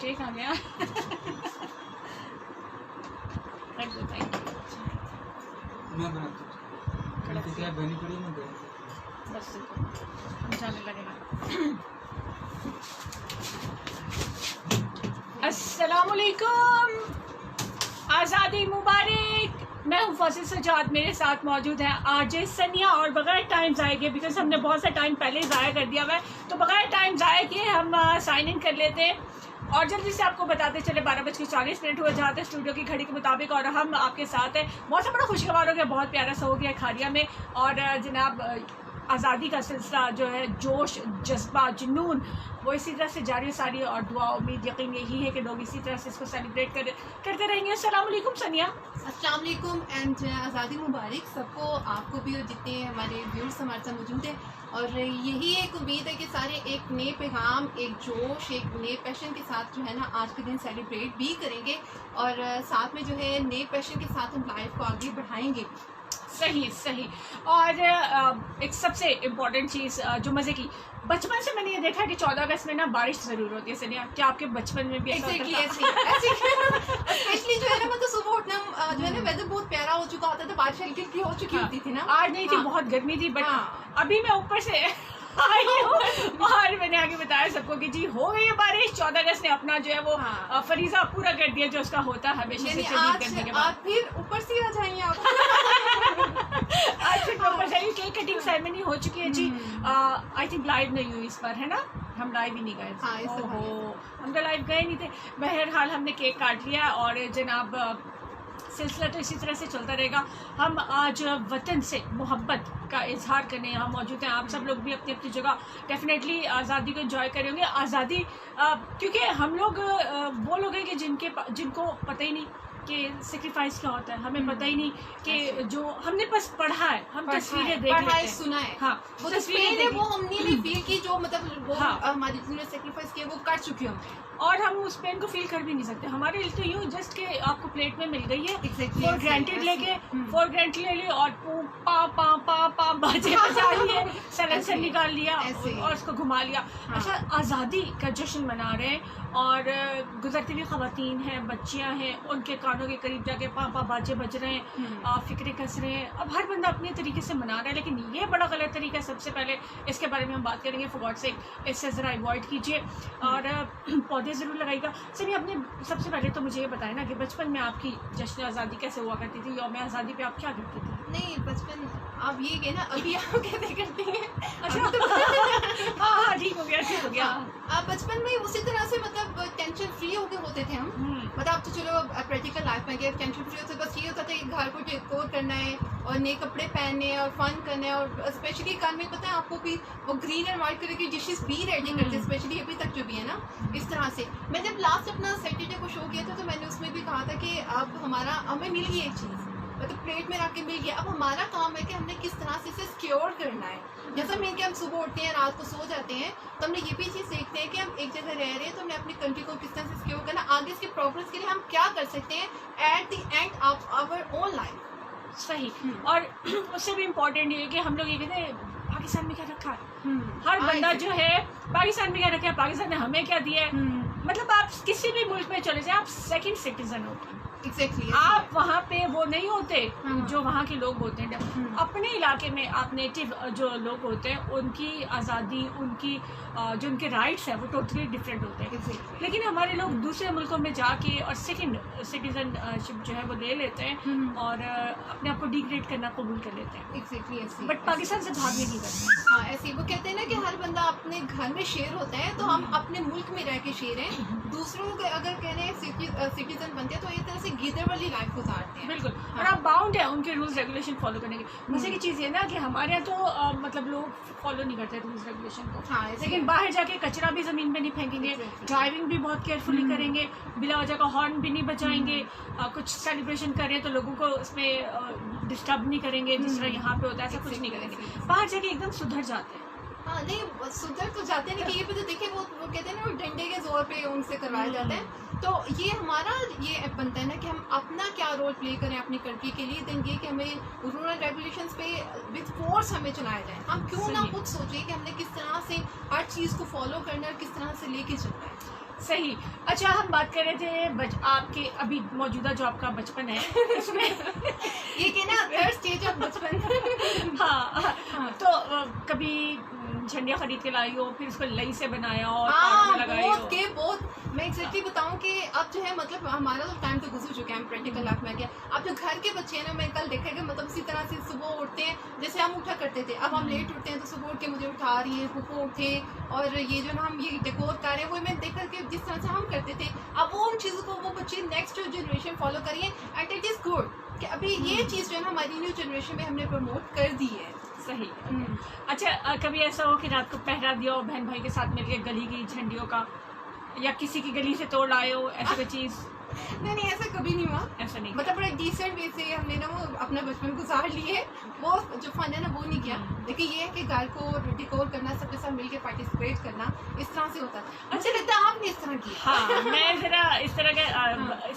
Cake आ गया। Thank you. मैं बनाता हूँ क्या बनी पड़ी मैं बनाता बस जाने लगेगा। अस्सलामुअलैकुम, आज़ादी मुबारक। मैं हूँ फसिल सजाद, मेरे साथ मौजूद है आरजे सनिया। और बगैर टाइम ज़ाया किए, बिकॉज हमने बहुत सा टाइम पहले ही ज़ाया कर दिया हुआ है, तो बगैर टाइम ज़ाया किए हम साइन इन कर लेते हैं और जल्दी से आपको बताते चले। 12:40 हुए जाते हैं स्टूडियो की घड़ी के मुताबिक, और हम आपके साथ हैं। मौसम बड़ा खुशगवार हो गया, बहुत प्यारा सा हो गया खारिया में। और जनाब आज़ादी का सिलसिला जो है, जोश, जज्बा, जुनून, वो इसी तरह से जारी सारी। और दुआ, उम्मीद, यकीन यही है कि लोग इसी तरह से इसको सेलिब्रेट करते रहेंगे। अस्सलाम वालेकुम सनिया। अस्सलाम वालेकुम एंड आज़ादी मुबारक सबको, आपको भी और जितने हमारे व्यूअर्स हमारे साथ मौजूद हैं। और यही एक उम्मीद है कि सारे एक नए पैगाम, एक जोश, एक नए पैशन के साथ जो है ना आज के दिन सेलिब्रेट भी करेंगे। और साथ में जो है नए पैशन के साथ हम लाइफ को आगे बढ़ाएंगे। सही। और एक सबसे इम्पोर्टेंट चीज़ जो मज़े की, बचपन से मैंने ये देखा कि 14 अगस्त में ना बारिश ज़रूर होती है। सनिया, क्या आपके बचपन में भी ऐसा होता था? स्पेशली जो है ना, मतलब सुबह उठना जो है ना, वेदर बहुत प्यारा हो चुका होता था, बारिश हल्की हल्की हो चुकी होती थी ना। आज नहीं थी, बहुत गर्मी थी, बट अभी मैं ऊपर से आई हूँ और मैंने आगे बताया सबको कि जी हो गई है बारिश। 14 अगस्त ने अपना जो है वो फरीजा पूरा कर दिया जो उसका होता है हमेशा से करने के बाद। आप फिर ऊपर से आ जाइए आप। आज फिर ऊपर से केक कटिंग सेरेमनी हो चुकी है जी। आई थिंक लाइव नहीं हुई इस पर, है ना? हम लाइव ही नहीं गए। हम तो लाइव गए नहीं थे। बहरहाल हमने केक काट लिया और जनाब सिलसिला तो इसी तरह से चलता रहेगा। हम आज वतन से मोहब्बत का इजहार करने यहाँ मौजूद हैं। आप सब लोग भी अपनी अपनी जगह डेफिनेटली आज़ादी को एंजॉय करेंगे। आज़ादी क्योंकि हम लोग वो लोग हैं कि जिनको पता ही नहीं कि सेक्रीफाइस क्या होता है। हमें पता ही नहीं कि जो हमने बस पढ़ा है, हम तस्वीरें देख लेते हैं, सुना है। हाँ, वो तस्वीरें वो हमने भी फील की, जो मतलब वो हमारी जिन्होंने सेक्रीफाइस किया वो कर चुके हम, और हम उस पेन को फील कर भी नहीं सकते। हमारे लिए तो यूँ जस्ट के आपको प्लेट में मिल गई है, फॉर ग्रांटेड लेके फॉर ग्रांटेड ले लिया और पा बाजे बजा लिए, सलेंसर निकाल लिया और उसको घुमा लिया। अच्छा, आज़ादी का जश्न मना रहे हैं और गुजरती हुई ख़वातीन हैं, बच्चियां हैं, उनके कानों के करीब जाके पा बाजे बज रहे हैं, फ़िक्रें कस रहे हैं। अब हर बंदा अपने तरीके से मना रहा है, लेकिन ये बड़ा गलत तरीका है। सबसे पहले इसके बारे में हम बात करेंगे। फॉर गॉड सेक इससे ज़रा अवॉइड कीजिए और पौधे ज़रूर लगाइएगा। सर, अपने सबसे पहले तो मुझे ये बताएं ना कि बचपन में आपकी जश्न आज़ादी कैसे हुआ करती थी? यौम आज़ादी पे आप क्या करती थी? नहीं, बचपन आप ये कहे ना, अभी आप कैसे करती हैं? अच्छा, हाँ, ठीक हो गया। आप बचपन में उसी तरह से मतलब टेंशन फ्री होके होते थे हम। मतलब आप तो चलो प्रैक्टिकल लाइफ में गए, टेंशन फ्री होते, बस ये होता था कि घर को डेकोर करना है और नए कपड़े पहनने और फन करना है। और स्पेशली घर में पता है आपको भी वो ग्रीन एंड व्हाइट कलर की डिशेस भी रेडी करते हैं, स्पेशली अभी तक जो भी है ना। इस तरह से मैं जब लास्ट अपना सैटरडे को शो किया था तो मैंने उसमें भी कहा था कि अब हमें मिल गई एक चीज़, मतलब प्लेट में रख के मिल गया। अब हमारा काम है कि हमने किस तरह से इसे सिक्योर करना है। जैसा मीन कि हम सुबह उठते हैं, रात को सो जाते हैं, तो हमने ये भी चीज़ देखते हैं कि हम एक जगह रह रहे हैं, तो हमने अपनी कंट्री को किस तरह से सिक्योर करना, आगे इसके प्रोग्रेस के लिए हम क्या कर सकते हैं at the end of our own life. सही। और उससे भी इम्पोर्टेंट ये है कि हम लोग ये कहते हैं पाकिस्तान में क्या रखा है। हर बंदा जो है पाकिस्तान में क्या रखा है, पाकिस्तान ने हमें क्या दिया है। मतलब आप किसी भी मुल्क में चले जाए, आप सेकंड सिटीजन होते हैं। Exactly, आप वहाँ पे वो नहीं होते जो वहाँ के लोग होते हैं। अपने इलाके में आप नेटिव जो लोग होते हैं, उनकी आज़ादी, उनकी जो उनके राइट्स हैं वो टोटली डिफरेंट होते हैं। लेकिन हमारे लोग दूसरे मुल्कों में जाके और सेकंड सिटीजनशिप जो है वो ले लेते हैं और अपने आप को डिग्रेड करना कबूल कर लेते हैं। बट पाकिस्तान से भागने की करते। हाँ, ऐसे वो कहते हैं ना कि हर बंदा अपने घर में शेर होता है, तो हम अपने मुल्क में रह के शेर हैं। दूसरों को अगर कह रहे हैं सिटीजन बनते हैं तो ये तरह से गिदड़ वाली लाइफ गुजारते हैं। बिल्कुल। और आप बाउंड है उनके रूल्स रेगुलेशन फॉलो करने के। मजे की चीज़ ये ना कि हमारे यहाँ तो मतलब लोग फॉलो नहीं करते रूल्स रेगुलेशन को। हाँ, लेकिन बाहर जाके कचरा भी ज़मीन पे नहीं फेंकेंगे, ड्राइविंग भी बहुत केयरफुली करेंगे, बिला वजह का हॉर्न भी नहीं बजाएंगे, कुछ सेलिब्रेशन करें तो लोगों को उसमें डिस्टर्ब नहीं करेंगे जिस तरह यहाँ पे होता है, ऐसा कुछ नहीं करेंगे। बाहर जाके एकदम सुधर जाते हैं। हाँ नहीं सुधर तो जाते हैं, लेकिन ये पे तो देखिए वो कहते हैं ना, वो डंडे के जोर पे उनसे करवाए जाते हैं। तो ये हमारा ये बनता है ना कि हम अपना क्या रोल प्ले करें अपनी कंट्री के लिए। देन ये कि हमें रूरल रेगुलेशंस पे विद फोर्स हमें चलाया जाए। हम क्यों ना खुद सोचें कि हमने किस तरह से हर चीज़ को फॉलो करना है और किस तरह से लेके चलना है। सही। अच्छा, हम बात कर रहे थे आपके अभी मौजूदा जो आपका बचपन है इसमें ये कि ना थर्ड स्टेज ऑफ बचपन। हाँ, तो कभी झंडिया खरीद के लाई हो, फिर उसको लई से बनाया और पार्क में लगाई हो? बहुत मैं एग्जैक्टली बताऊं कि अब जो है मतलब हमारा तो टाइम तो गुजर चुका है, प्रैक्टिकल लाइफ में गया। अब जो घर के बच्चे हैं ना, मैं कल देखा कि मतलब उसी तरह से सुबह उठते हैं जैसे हम उठा करते थे। अब हम लेट उठते हैं तो सुबह उठ के मुझे उठा रही है, फूफो उठे, और ये जो ना हम ये डेकोर कर रहे हैं वो मैं देख करके जिस तरह से हम करते थे, अब वो उन चीज़ों को वो बच्चे नेक्स्ट जनरेशन फॉलो करिए। एंड इट इज़ गुड कि अभी ये चीज़ जो है ना हमारी न्यू जनरेशन में हमने प्रमोट कर दी है। सही। अच्छा, कभी ऐसा हो कि रात को पहरा दिया हो बहन भाई के साथ मिलकर गली की झंडियों का, या किसी की गली से तोड़ लाए हो, ऐसा कोई चीज़? नहीं ऐसा कभी नहीं हुआ। ऐसा नहीं, मतलब बड़ा डिसेंट वे से हमने ना वो अपना बचपन गुजार लिए। वो जो फन है ना वो नहीं किया, लेकिन ये है कि घर को डिकोर करना, सबके साथ मिलके पार्टिसिपेट करना, इस तरह से होता है। मुझे लगता है आपने इस तरह किया। हाँ, मैं जरा इस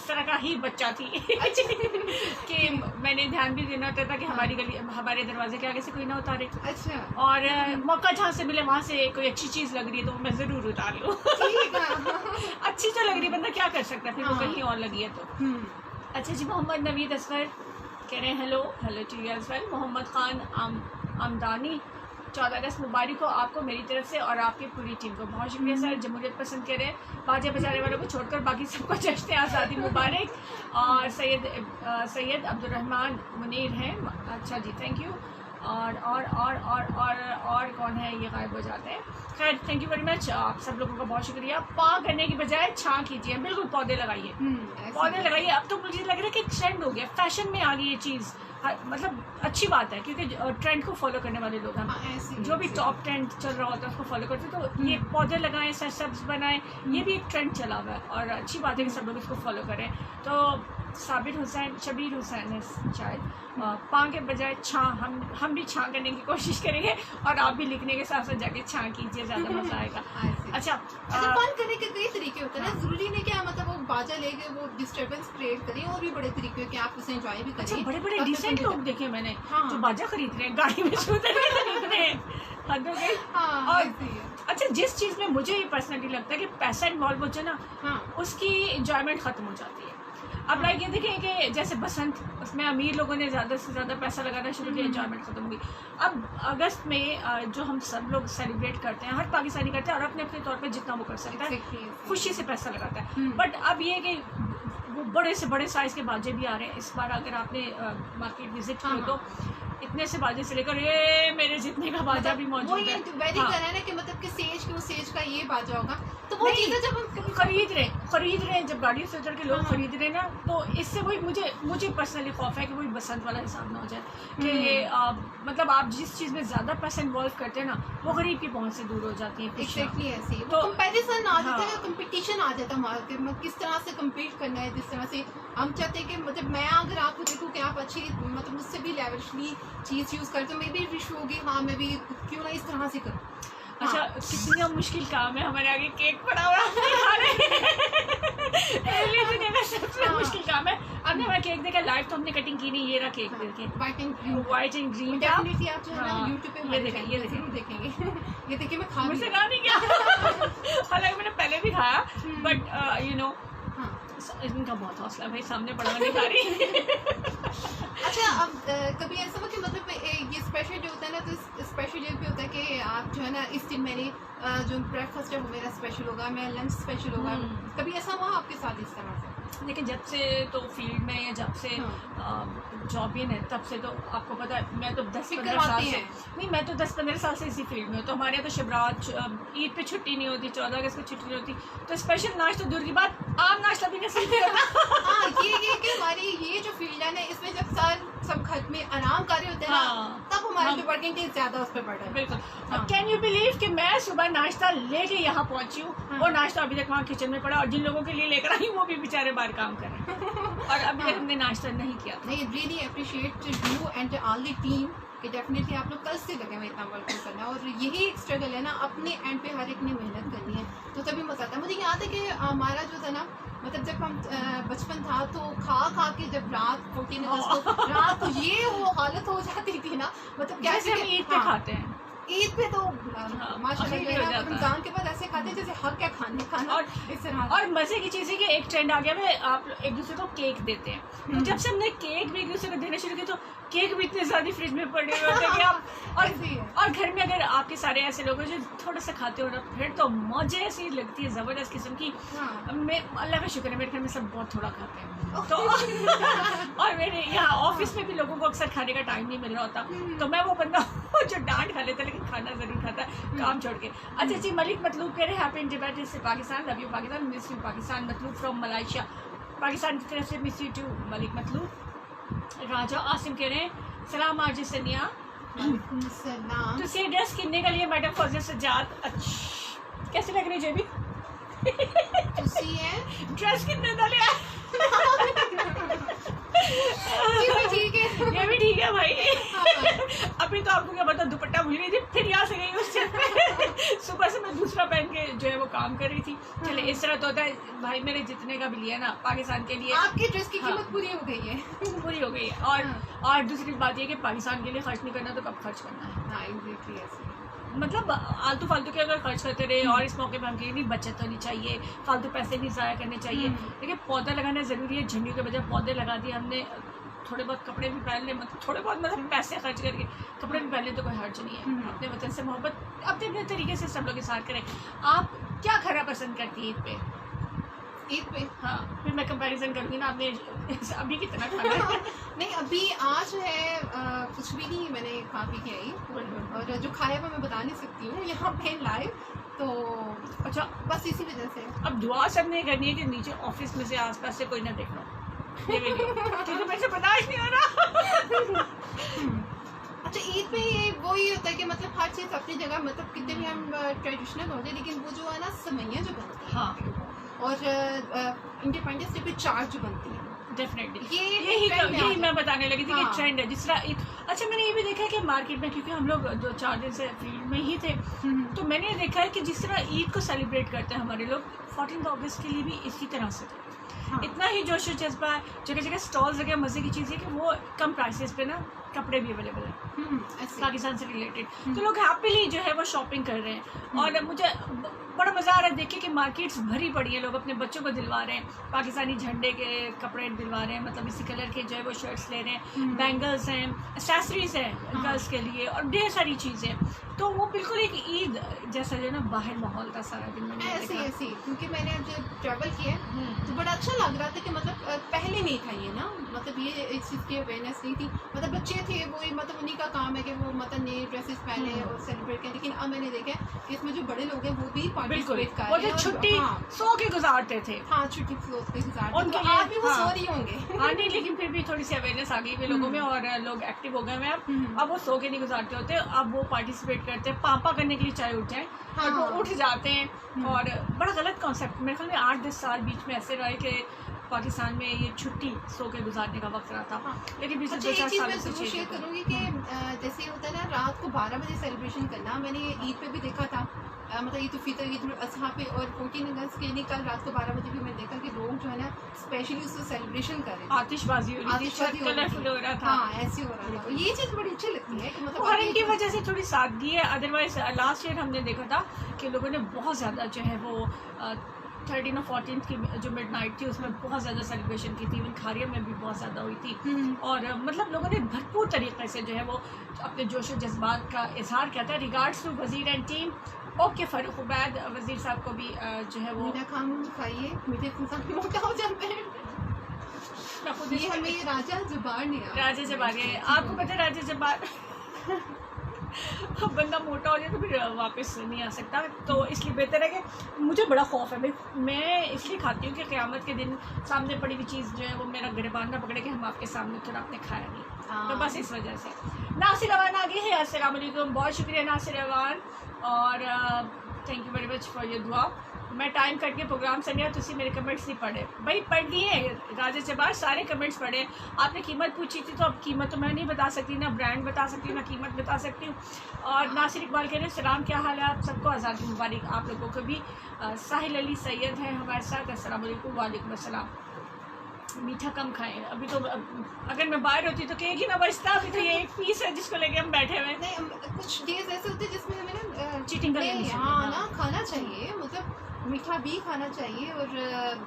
तरह का ही बच्चा थी कि मैंने ध्यान भी देना होता था कि हमारी गली, हमारे दरवाजे के आगे से कोई ना उतारे। अच्छा। और मौका जहाँ से मिले वहाँ से कोई अच्छी चीज़ लग रही है तो मैं ज़रूर उतार लूँ। अच्छी तो लग रही, बंदा क्या कर सकता है, फिर वो कहीं और लगी है तो। अच्छा जी, मोहम्मद नवीद असगर कह रहे हैं hello to you as well. Mohammad Khan Aamdani, 14 अगस्त मुबारक हो आपको मेरी तरफ से और आपकी पूरी टीम को। बहुत शुक्रिया सर। जमहूरियत पसंद कह रहे हैं, बाजे बजाने वालों को छोड़कर बाकी सबको जश्न आज़ादी मुबारक। और सैयद अब्दुलरहमान मुनीर हैं। अच्छा जी, थैंक यू। और कौन है, ये गायब हो जाते हैं। खैर, थैंक यू वेरी मच, आप सब लोगों का बहुत शुक्रिया। पा करने की बजाय छाँ कीजिए, बिल्कुल पौधे लगाइए, पौधे लगाइए। अब तो मुझे लग रहा है कि ट्रेंड हो गया, फैशन में आ गई ये चीज़। मतलब अच्छी बात है क्योंकि ट्रेंड को फॉलो करने वाले लोग हम जो भी टॉप ट्रेंड चल रहा होता है उसको फॉलो करते, तो ये पौधे लगाएं, सब्ज बनाएं, ये भी एक ट्रेंड चला हुआ है और अच्छी बात है कि सब लोग इसको फॉलो करें। तो शबीर हुसैन है शायद, पा के बजाय छाँ, हम भी छाँ करने की कोशिश करेंगे और आप भी लिखने के साथ साथ जाके छाँ कीजिए, ज़्यादा मजा आएगा। अच्छा, फन करने के कई तरीके होते हैं ना, जरूरी नहीं कि आप मतलब वो बाजा लेके वो डिस्टर्बेंस क्रिएट करें, और भी बड़े तरीके हैं कि आप उसे एंजॉय भी करें। अच्छा, बड़े डिसेंट लोग देखे मैंने जो बाजा खरीद रहे हैं, गाड़ी में स्कूटर में खरीद रहे हैं, हद हो गई। और अच्छा, जिस चीज़ में मुझे ये पर्सनली लगता है कि पैसा इन्वॉल्व हो जाए ना, उसकी इंजॉयमेंट ख़त्म हो जाती है। अब लाइक ये देखें कि जैसे बसंत, उसमें अमीर लोगों ने ज़्यादा से ज़्यादा पैसा लगाना शुरू किया, इंजॉयमेंट खत्म होगी। अब अगस्त में जो हम सब लोग सेलिब्रेट करते हैं, हर पाकिस्तानी करते हैं और अपने अपने तौर पे जितना वो कर सकता है खुशी से पैसा लगाता है। बट अब ये कि वो बड़े से बड़े साइज़ के बाजे भी आ रहे हैं। इस बार अगर आपने मार्केट विजिट किया तो इतने से बाजे से लेकर ये मेरे जितने का बाजा भी मौजूद है। वेरी है ना कि मतलब कि सेज का ये बाजा होगा, तो वो चीज़ें जब हम खरीद रहे हैं, जब गाड़ी से उतर के लोग खरीद रहे हैं ना, तो इससे वही मुझे पर्सनली खौफ है कि वही बसंत वाला हिसाब ना हो जाए कि मतलब आप जिस चीज़ में ज़्यादा पैसा इन्वॉल्व करते हैं ना, वो गरीब की पहुंच से दूर हो जाती है। एग्जैक्टली ऐसे तो कंपैरिजन आ जाता है, कंपटीशन आ जाता है मार्केट में, किस तरह से कम्पीट करना है। जिस तरह से हम चाहते हैं कि मतलब मैं अगर आपको देखूँ कि आप अच्छी मतलब मुझसे भी लेवरली चीज़ यूज़ करते हो, मैं भी विश होगी हाँ मैं भी क्यों ना इस तरह से करूँ। अच्छा, कितना मुश्किल काम है, हमारे आगे केक पड़ा हुआ है सबसे मुश्किल काम है। आपने हमारा केक देखा लाइव, तो हमने कटिंग की नहीं, ये रहा केक देखे, व्हाइट एंड ग्रीन। डेफिनेटली आप जो है ना यूट्यूब पे ये देखेंगे ये देखिए मैं खा मुझसे कहा नहीं क्या हालांकि मैंने पहले भी खाया, बट यू नो इनका बहुत हौसला भाई, सामने पड़ा नहीं खा रही। अच्छा, अब कभी ऐसा हो कि मतलब ये स्पेशल डे होता है ना, तो स्पेशल डे पे होता है कि आप जो है ना इस दिन मेरे जो ब्रेकफास्ट है वो मेरा स्पेशल होगा, मेरा लंच स्पेशल होगा। कभी ऐसा हुआ आपके साथ इस तरह से? लेकिन जब से तो फील्ड में या जब से जॉब इन है तब से तो आपको पता है, मैं तो 10-15 साल से नहीं, मैं तो 10-15 साल से इसी फील्ड में हूँ। तो हमारे यहाँ तो शिवराज ईद पे छुट्टी नहीं होती, 14 अगस्त को छुट्टी नहीं होती, तो स्पेशल नाश्ता तो दूर की बात, आम नाश्ता भी नसीब नहीं होता। हाँ, ये कि हमारी ये जो फील्ड है ना, इसमें जब सब घर में आराम कर रहे होते हैं ना, तब हमारे जो वर्किंग डेज ज़्यादा उस पर बढ़ रहा है। बिल्कुल। कैन यू बिलीव कि मैं सुबह नाश्ता लेके यहाँ पहुँची हूँ और नाश्ता अभी तक वहाँ किचन में पड़ा, और जिन लोगों के लिए लेकर आई वो भी बेचारे बाहर काम कर रहे हैं और अभी तक हमने नाश्ता नहीं किया था। नहीं, really appreciate you and all the team कि डेफिनेटली आप लोग कल से लगे हुए इतना वर्क करना, और यही एक स्ट्रगल है ना, अपने एंड पे हर एक ने मेहनत करनी है तो तभी मजा आता है। मुझे याद है कि हमारा जो था ना, मतलब जब हम बचपन था तो खा के जब रात 14 अगस्त को रात को ये वो हालत हो जाती थी ना, मतलब क्या जैसे हम ईद पे खाते हैं। ईद पे तो माशाल्लाह रमजान के बाद ऐसे खाते हैं जैसे हक है खाना और इस तरह। और मजे की चीज़ है कि एक ट्रेंड आ गया है, आप एक दूसरे को केक देते हैं। तो जब से हमने केक भी एक दूसरे को देना शुरू किया तो केक भी इतने ज़्यादा फ्रिज में पड़े हुए होते हैं कि आप और घर में अगर आपके सारे ऐसे लोग हैं जो थोड़ा सा खाते हो ना, फिर तो मौजे ऐसी लगती है ज़बरदस्त किस्म की। मैं अल्लाह का शुक्र है मेरे घर में सब बहुत थोड़ा खाते हैं तो और मेरे यहाँ ऑफिस में भी लोगों को अक्सर खाने का टाइम नहीं मिल रहा होता, तो मैं वो बंदा जो डांट खा लेता है लेकिन खाना ज़रूर खाता है काम छोड़ के। अच्छा जी, मलिक मतलूब कह रहे हैं हैप्पी इंडिपेंडेंस से Pakistan, love you Pakistan, miss you Pakistan. Matloob from Malaysia, Pakistan की तरफ से miss you too Malik Matloob. Raja Asim कह रहे हैं सलाम आज सनिया सलाम। तो से ड्रेस किन्ने का लिए मैडम फौज सजाद, अच्छा कैसे लग रही जेबी तुसी है ड्रेस कितने का लिया? ठीक है, ये भी ठीक है भाई। अभी तो आपको क्या पता, दुपट्टा भूल गई थी फिर यहाँ से गई उस पे सुबह से मैं दूसरा पहन के जो है वो काम कर रही थी। चले इस तरह तो होता है भाई, मेरे जितने का भी लिया ना पाकिस्तान के लिए, आपकी ड्रेस की कीमत पूरी हो गई है। पूरी हो गई है। और दूसरी बात ये कि पाकिस्तान के लिए खर्च नहीं करना तो कब खर्च करना है। मतलब आलतू फालतू के अगर खर्च करते रहे और इस मौके पर हम कहें नहीं बचत होनी चाहिए, फालतू पैसे नहीं ज़ाया करने चाहिए। देखिए पौधा लगाना ज़रूरी है, झंडियों के बजाय पौधे लगा दिए हमने, थोड़े बहुत कपड़े भी पहन ले, मतलब थोड़े बहुत मतलब पैसे खर्च करके कपड़े भी पहन ले तो कोई हर्ज नहीं है। अपने वतन से मोहब्बत अपने अपने तरीके से सब लोग इज़हार करें। आप क्या खाना पसंद करती है ईद पे? ईद पे हाँ, फिर मैं कंपैरिजन करूँगी ना, आपने अभी कितना खाना है? नहीं अभी आज है कुछ भी नहीं, मैंने खा पी के आई, और जो खाया वो मैं बता नहीं सकती हूँ यहाँ पे लाइव, तो अच्छा बस इसी वजह से। अब दुआ सबने करनी है कि नीचे ऑफिस में से आसपास से कोई ना देख लो, क्योंकि मेरे से बर्दाश्त नहीं हो रहा। अच्छा ईद पे ये वही होता है कि मतलब हर चीज़ अपनी जगह, मतलब कितने भी हम ट्रेडिशनल होते हैं लेकिन वो जो है ना समैया जो बनती है, हाँ, और इंडिपेंडेंस डे पे चाट जो बनती है, डेफिनेटली यही यही मैं बताने लगी थी कि हाँ। ट्रेंड है जिस तरह ईद। अच्छा मैंने ये भी देखा है कि मार्केट में, क्योंकि हम लोग 2-4 दिन से फील्ड में ही थे, तो मैंने ये देखा है कि जिस तरह ईद को सेलिब्रेट करते हैं हमारे लोग, 14 अगस्त के लिए भी इसी तरह से थे। हाँ। इतना ही जोश और जज्बा है, जगह जगह स्टॉल्स लगे। मज़े की चीज़ है कि वो कम प्राइसेस पे ना कपड़े भी अवेलेबल है ऐसे। पाकिस्तान से रिलेटेड, तो लोग हैप्पीली जो है वो शॉपिंग कर रहे हैं। और मुझे बड़ा मज़ा आ रहा है देख के कि मार्केट्स भरी पड़ी है, लोग अपने बच्चों को दिलवा रहे हैं, पाकिस्तानी झंडे के कपड़े दिलवा रहे हैं, मतलब इसी कलर के जो है वो शर्ट्स ले रहे हैं, बैंगल्स हैं, एक्सेसरीज हैं गर्ल्स के लिए, और ढेर सारी चीज़ें। तो वो बिल्कुल एक ईद जैसा जो है ना बाहर माहौल था सारा दिन मैंने ऐसे क्योंकि मैंने अब जब ट्रैवल किया तो बड़ा अच्छा लग रहा था कि मतलब पहले नहीं था ये ना, मतलब ये इस चीज़ की अवेयरनेस नहीं थी, मतलब बच्चे थे वही, मतलब उन्हीं का काम है कि वो मतलब नए ड्रेसेस पहने और सेलिब्रेट करें। लेकिन अब मैंने देखा कि इसमें जो बड़े लोग हैं वो भी पार्टिसिपेट कर वो रहे जो हैं, छुट्टी सो के गुजारते थे, हाँ छुट्टी क्लोज पे गुजारते, उनके तो लिए आप भी वो सो रही होंगे। हाँ नहीं, लेकिन फिर भी थोड़ी सी अवेयरनेस आ गई है लोगों में और लोग एक्टिव हो गए हैं। अब वो सो के नहीं गुजारते होते, अब वो पार्टिसिपेट करते हैं, पापा करने के लिए चाहे उठ जाए, और वो उठ जाते हैं। और बड़ा गलत कॉन्सेप्ट, मेरे ख्याल में 8-10 साल बीच में ऐसे रहे कि पाकिस्तान में ये छुट्टी सो के गुजारने का वक्त रहा था, लेकिन पिछले 2-4 सालों से मैं शेयर करूँगी कि जैसे होता है ना रात को 12 बजे सेलिब्रेशन करना, मैंने ईद पे भी देखा था, मतलब ईद उल फितर, ईद उल अज़हा पे, और 14 अगस्त के लिए कल रात को 12 बजे भी मैंने देखा कि लोग जो है ना स्पेशली उसको सेलिब्रेशन कर रहे हैं, आतिशबाजी हो रही थी, कलरफुल हो रहा था, हाँ ऐसे हो रहा था। ये चीज़ बड़ी अच्छी लगती है कि मतलब हर इनकी वजह से थोड़ी सादगी है। अदरवाइज लास्ट ईयर हमने देखा था कि लोगों ने बहुत ज़्यादा जो है वो 13 और 14 की जो मिडनाइट थी उसमें बहुत ज़्यादा सेलिब्रेशन की थी, इवन खारिया में भी बहुत ज़्यादा हुई थी। और मतलब लोगों ने भरपूर तरीके से जो है वो अपने जोश और जज्बात का इजहार किया था। रिगार्ड्स टू वज़ीर and team. Okay Farooq Ubaid वज़ीर साहब को भी जो है वो मीठा खाम खाइए, मीठे इंसान मोटा हो जाते हैं। ये हमें राजा जुबार ने राजा जबार है, आपको पता है राजा जबार अब बंदा मोटा हो जाए तो फिर वापस नहीं आ सकता, तो इसलिए बेहतर है कि मुझे बड़ा खौफ है, मैं इसलिए खाती हूँ कि क़यामत के दिन सामने पड़ी हुई चीज़ जो है वो मेरा गिरबान ना पकड़े कि हम आपके सामने थोड़ा आपने खाया नहीं, तो बस इस वजह से। नासिर रवान आगे है। अस्सलाम वालेकुम, बहुत शुक्रिया नासिर रवान, और thank you very much for your दुआ। मैं टाइम कट के प्रोग्राम सुनिया, तुसी मेरे कमेंट्स नहीं पढ़े भाई, पढ़ लिए राजा जबार, सारे कमेंट्स पढ़े। आपने कीमत पूछी थी, तो अब कीमत तो मैं नहीं बता सकती, ना ब्रांड बता सकती हूँ, ना कीमत बता सकती हूँ। और नासिर इकबाल कह रहे हैं सलाम, क्या हाल है आप सबको, आज़ाद मुबारक आप लोगों को भी। साहिल अली सैयद हैं हमारे साथ, अस्सलाम वालेकुम। वालेकुम अस्सलाम। मीठा कम खाएं, अभी तो अगर मैं बाहर होती तो कहेगी ना बचता, अभी तो ये एक पीस है जिसको लेके हम बैठे हुए हैं। नहीं, कुछ डेज ऐसे होते हैं जिसमें हमें ना चीटिंग करनी नहीं, चाहिए। हाँ ना, खाना चाहिए, मतलब मीठा भी खाना चाहिए। और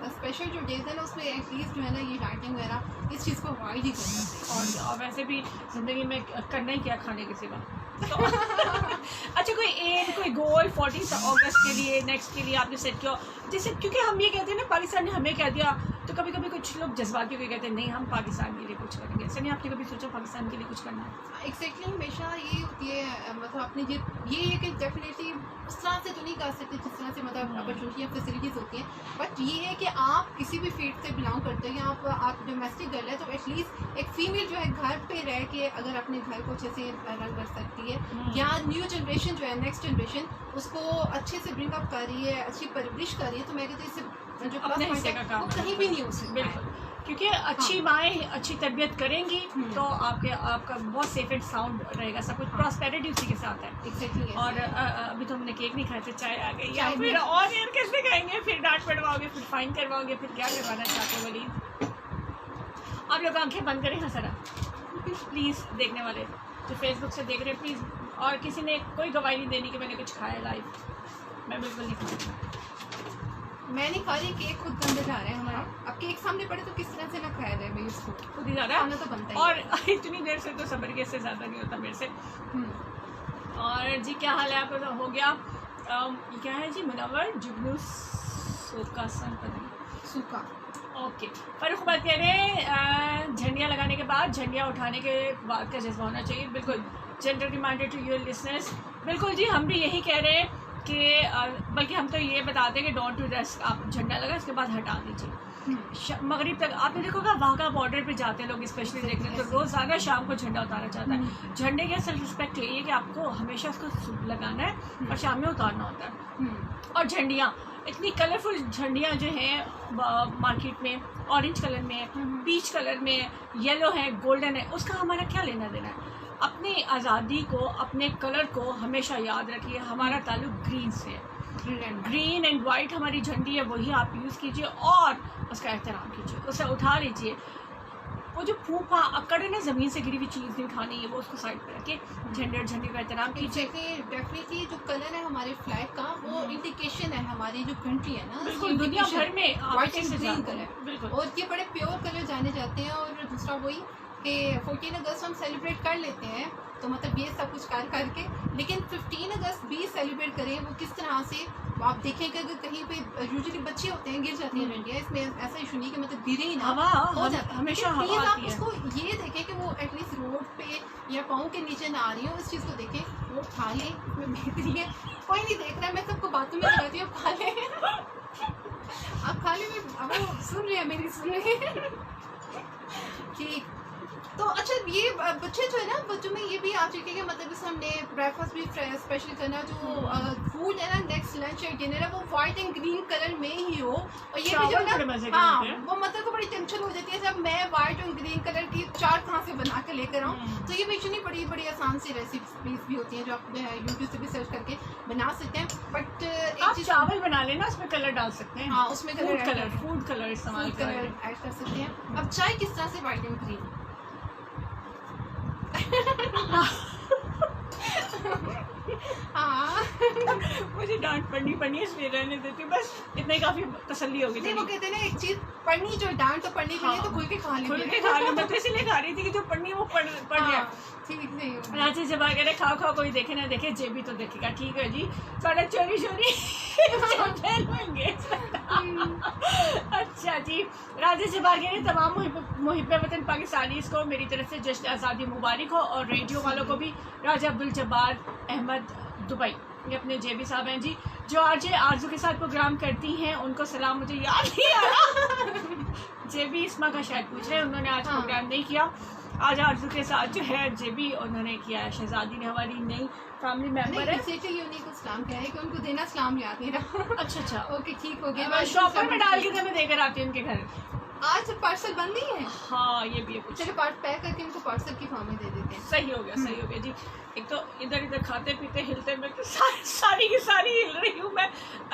स्पेशल जो डेज है ना उसमें एटलीस्ट जो है ना ये डाइटिंग वगैरह इस चीज़ को अवॉइड ही करना चाहिए। और वैसे भी ज़िंदगी में करना ही क्या खाने के सिवा तो अच्छा, कोई एम, कोई गोल 14 अगस्त के लिए, नेक्स्ट के लिए आपने सेट किया, जैसे क्योंकि हम ये कहते हैं ना पाकिस्तान ने हमें कह दिया, तो कभी कभी कुछ लोग जज्बाती होकर कहते हैं नहीं हम पाकिस्तान के लिए कुछ करेंगे। ऐसा नहीं आपने कभी सोचा पाकिस्तान के लिए कुछ करना है? एग्जैक्टली हमेशा ये होती है, मतलब आपने ये है कि डेफिनेटली उस तरह से तो नहीं कर सकते जिस तरह से मतलब अपॉर्चुनिटी या फैसिलिटीज़ होती हैं, बट ये है कि आप किसी भी फील्ड से बिलोंग करते हैं, आप डोमेस्टिक गर्ल है, तो एटलीस्ट एक फीमेल जो है घर पे रह के अगर अपने घर को अच्छे से रन कर सकती है, या न्यू जनरेशन जो है, नेक्स्ट जनरेशन उसको अच्छे से ब्रिंग अप कर रही है, अच्छी परवरिश कर रही है, तो मैं कहती हूँ इससे जो अपने हिस्से का काम वो कहीं भी नहीं हो सकता। बिल्कुल, क्योंकि अच्छी माएँ अच्छी तरबियत करेंगी तो आपका बहुत सेफ एंड साउंड रहेगा, सब कुछ प्रॉस्पेरिटी उसी के साथ है। एग्जैक्टली। और अभी तो हमने केक नहीं खाए थे, चाय आ गई, या चाय फिर भी। और यार कैसे खाएंगे, फिर डांट पड़वाओगे, फिर फाइन करवाओगे, फिर क्या करवाना चाहते हो वलीद? आप लोग आंखें बंद करें हंसरा प्लीज़, देखने वाले जो फेसबुक से देख रहे हैं प्लीज़, और किसी ने कोई गवाही नहीं देनी कि मैंने कुछ खाया लाइव, मैं बिल्कुल नहीं खाऊंगी। मैं नहीं खा रही, केक खुद गंदे जा रहे हैं हमारा। अब केक सामने पड़े तो किस तरह से ना खाया जाए भाई उसको, खुद ही ज़्यादा खाना तो बनता ही और इतनी देर से तो सबर के से ज़्यादा नहीं होता मेरे से। और जी क्या हाल है आपका? हो गया क्या है जी, मुनव्वर जुगनू सोकासन, पता नहीं, सूखा। ओके, फरुखबाद कह रहे हैं झंडियाँ लगाने के बाद, झंडियाँ उठाने के बाद का जज्बा होना चाहिए। बिल्कुल, gender reminder to your listeners. बिल्कुल जी, हम भी यही कह रहे हैं कि बल्कि हम तो ये बताते हैं कि डोंट टू रेस्ट, आप झंडा लगा उसके बाद हटा दीजिए। मगरिब तक आपने देखोगा वाघा बॉर्डर पे जाते हैं लोग, स्पेशली देखते हैं तो रोज़ाना शाम को झंडा उतारा जाता है। झंडे का सेल्फ रिस्पेक्ट यही है कि आपको हमेशा उसको लगाना है और शाम में उतारना होता है। और झंडियाँ इतनी कलरफुल झंडियाँ जो हैं मार्केट में, ऑरेंज कलर में, पीच कलर में, येलो है, गोल्डन है, उसका हमारा क्या लेना देना है? अपनी आज़ादी को, अपने कलर को हमेशा याद रखिए। हमारा ताल्लुक ग्रीन से है, ग्रीन एंड वाइट हमारी झंडी है, वही आप यूज़ कीजिए और उसका एहतराम कीजिए, उसे उठा लीजिए। वो जो फूफा अकड़ है ना, ज़मीन से गिरी हुई चीज़ नहीं उठानी है, वो उसको साइड पर रख के झंडे का एहतराम कीजिए। डेफिनेटली जो कलर है हमारे फ्लैग का वो इंडिकेशन है हमारी जो कंट्री है ना, बिल्कुल दुनिया भर में व्हाइट एंड ग्रीन कलर, बिल्कुल, और ये बड़े प्योर कलर जाने जाते हैं। और दूसरा वही कि 14 अगस्त हम सेलिब्रेट कर लेते हैं, तो मतलब ये सब कुछ करके, लेकिन 15 अगस्त भी सेलिब्रेट करें वो किस तरह से। आप देखें कि अगर कहीं पे यूजुअली बच्चे होते हैं गिर जाती है डंडियाँ, इसमें ऐसा इशू नहीं कि मतलब गिरे ही ना, हवा हो जाता है हमेशा हवा प्लीज़ आप आती है। उसको ये देखें कि वो एटलीस्ट रोड पे या पाँव के नीचे ना आ रही हो, इस चीज़ को देखें, वो खा लें, इसमें बेहतरी है। कोई नहीं देख रहा है, मैं सबको बातों में कराती हूँ, आप खा लें आप खा लें, मैं वो सुन रहे हैं मेरी, सुन रहे हैं ठीक। तो अच्छा, ये बच्चे जो है ना, बच्चों में ये भी आ चुके हैं, मतलब इस हमने ब्रेकफास्ट भी स्पेशल करना, जो फूड है ना, नेक्स्ट लंच या डिनर है, वो वाइट एंड ग्रीन कलर में ही हो। और ये भी जो है ना, हाँ, वो मतलब को बड़ी टेंशन हो जाती है जब मैं वाइट और ग्रीन कलर की चार कहाँ से बना के लेकर आऊँ। तो ये भी इतनी बड़ी आसान सी रेसिपीज भी होती हैं जो आप यूट्यूब से भी सर्च करके बना सकते हैं। बट आप चावल बना लेना, उसमें कलर डाल सकते हैं। हाँ, उसमें फूड कलर इस्तेमाल ऐड कर सकते हैं। अब चाय किस तरह से वाइट एंड ग्रीन हाँ मुझे डांट पड़नी है, इसलिए रहने देती हूँ, बस इतना ही काफी तसल्ली होगी। नहीं, वो कहते हैं ना एक चीज पढ़नी, जो डांट तो पढ़नी चाहिए, तो खुल के खा खुल के खा लो। मैं तो इसीलिए खा रही थी कि जो पढ़नी है वो पढ़ गया। ठीक नहीं रांची जब आ गए खाओ कोई देखे ना देखे, जेबी तो देखेगा, ठीक है जी, थोड़ा चोरी अच्छा जी, राजे जब आ गए तमाम मुहिब वतन पाकिस्तानीज़ को मेरी तरफ से जश्न आज़ादी मुबारक हो, और रेडियो वालों को भी। राजा अब्दुल जब्बार अहमद दुबई, ये अपने जेबी साहब हैं जी, जो आरजे आरजू के साथ प्रोग्राम करती हैं, उनको सलाम। मुझे याद नहीं आ रहा जेबी इस्मा का शायद पूछ रहे हैं, उन्होंने आज प्रोग्राम नहीं किया। आज आरजू के साथ जो है जेबी उन्होंने किया है, शहजादी ने हमारी नई फैमिली मेंबर है। बेसिकली उन्हीं को सलाम कह है कि उनको देना सलाम याद नहीं रहा। अच्छा ओके ठीक हो गया। मैं शॉपर में डाल के मैं देकर आती हूँ उनके घर। आज पार्सल बंद नहीं है? हाँ ये भी है कुछ। चलो पैक करके उनको पार्सल की फॉर्म में दे देते हैं। सही हो गया, सही हो गया जी। एक तो इधर इधर खाते पीते हिलते मैं तो सारी की सारी हिल रही हूँ मैं।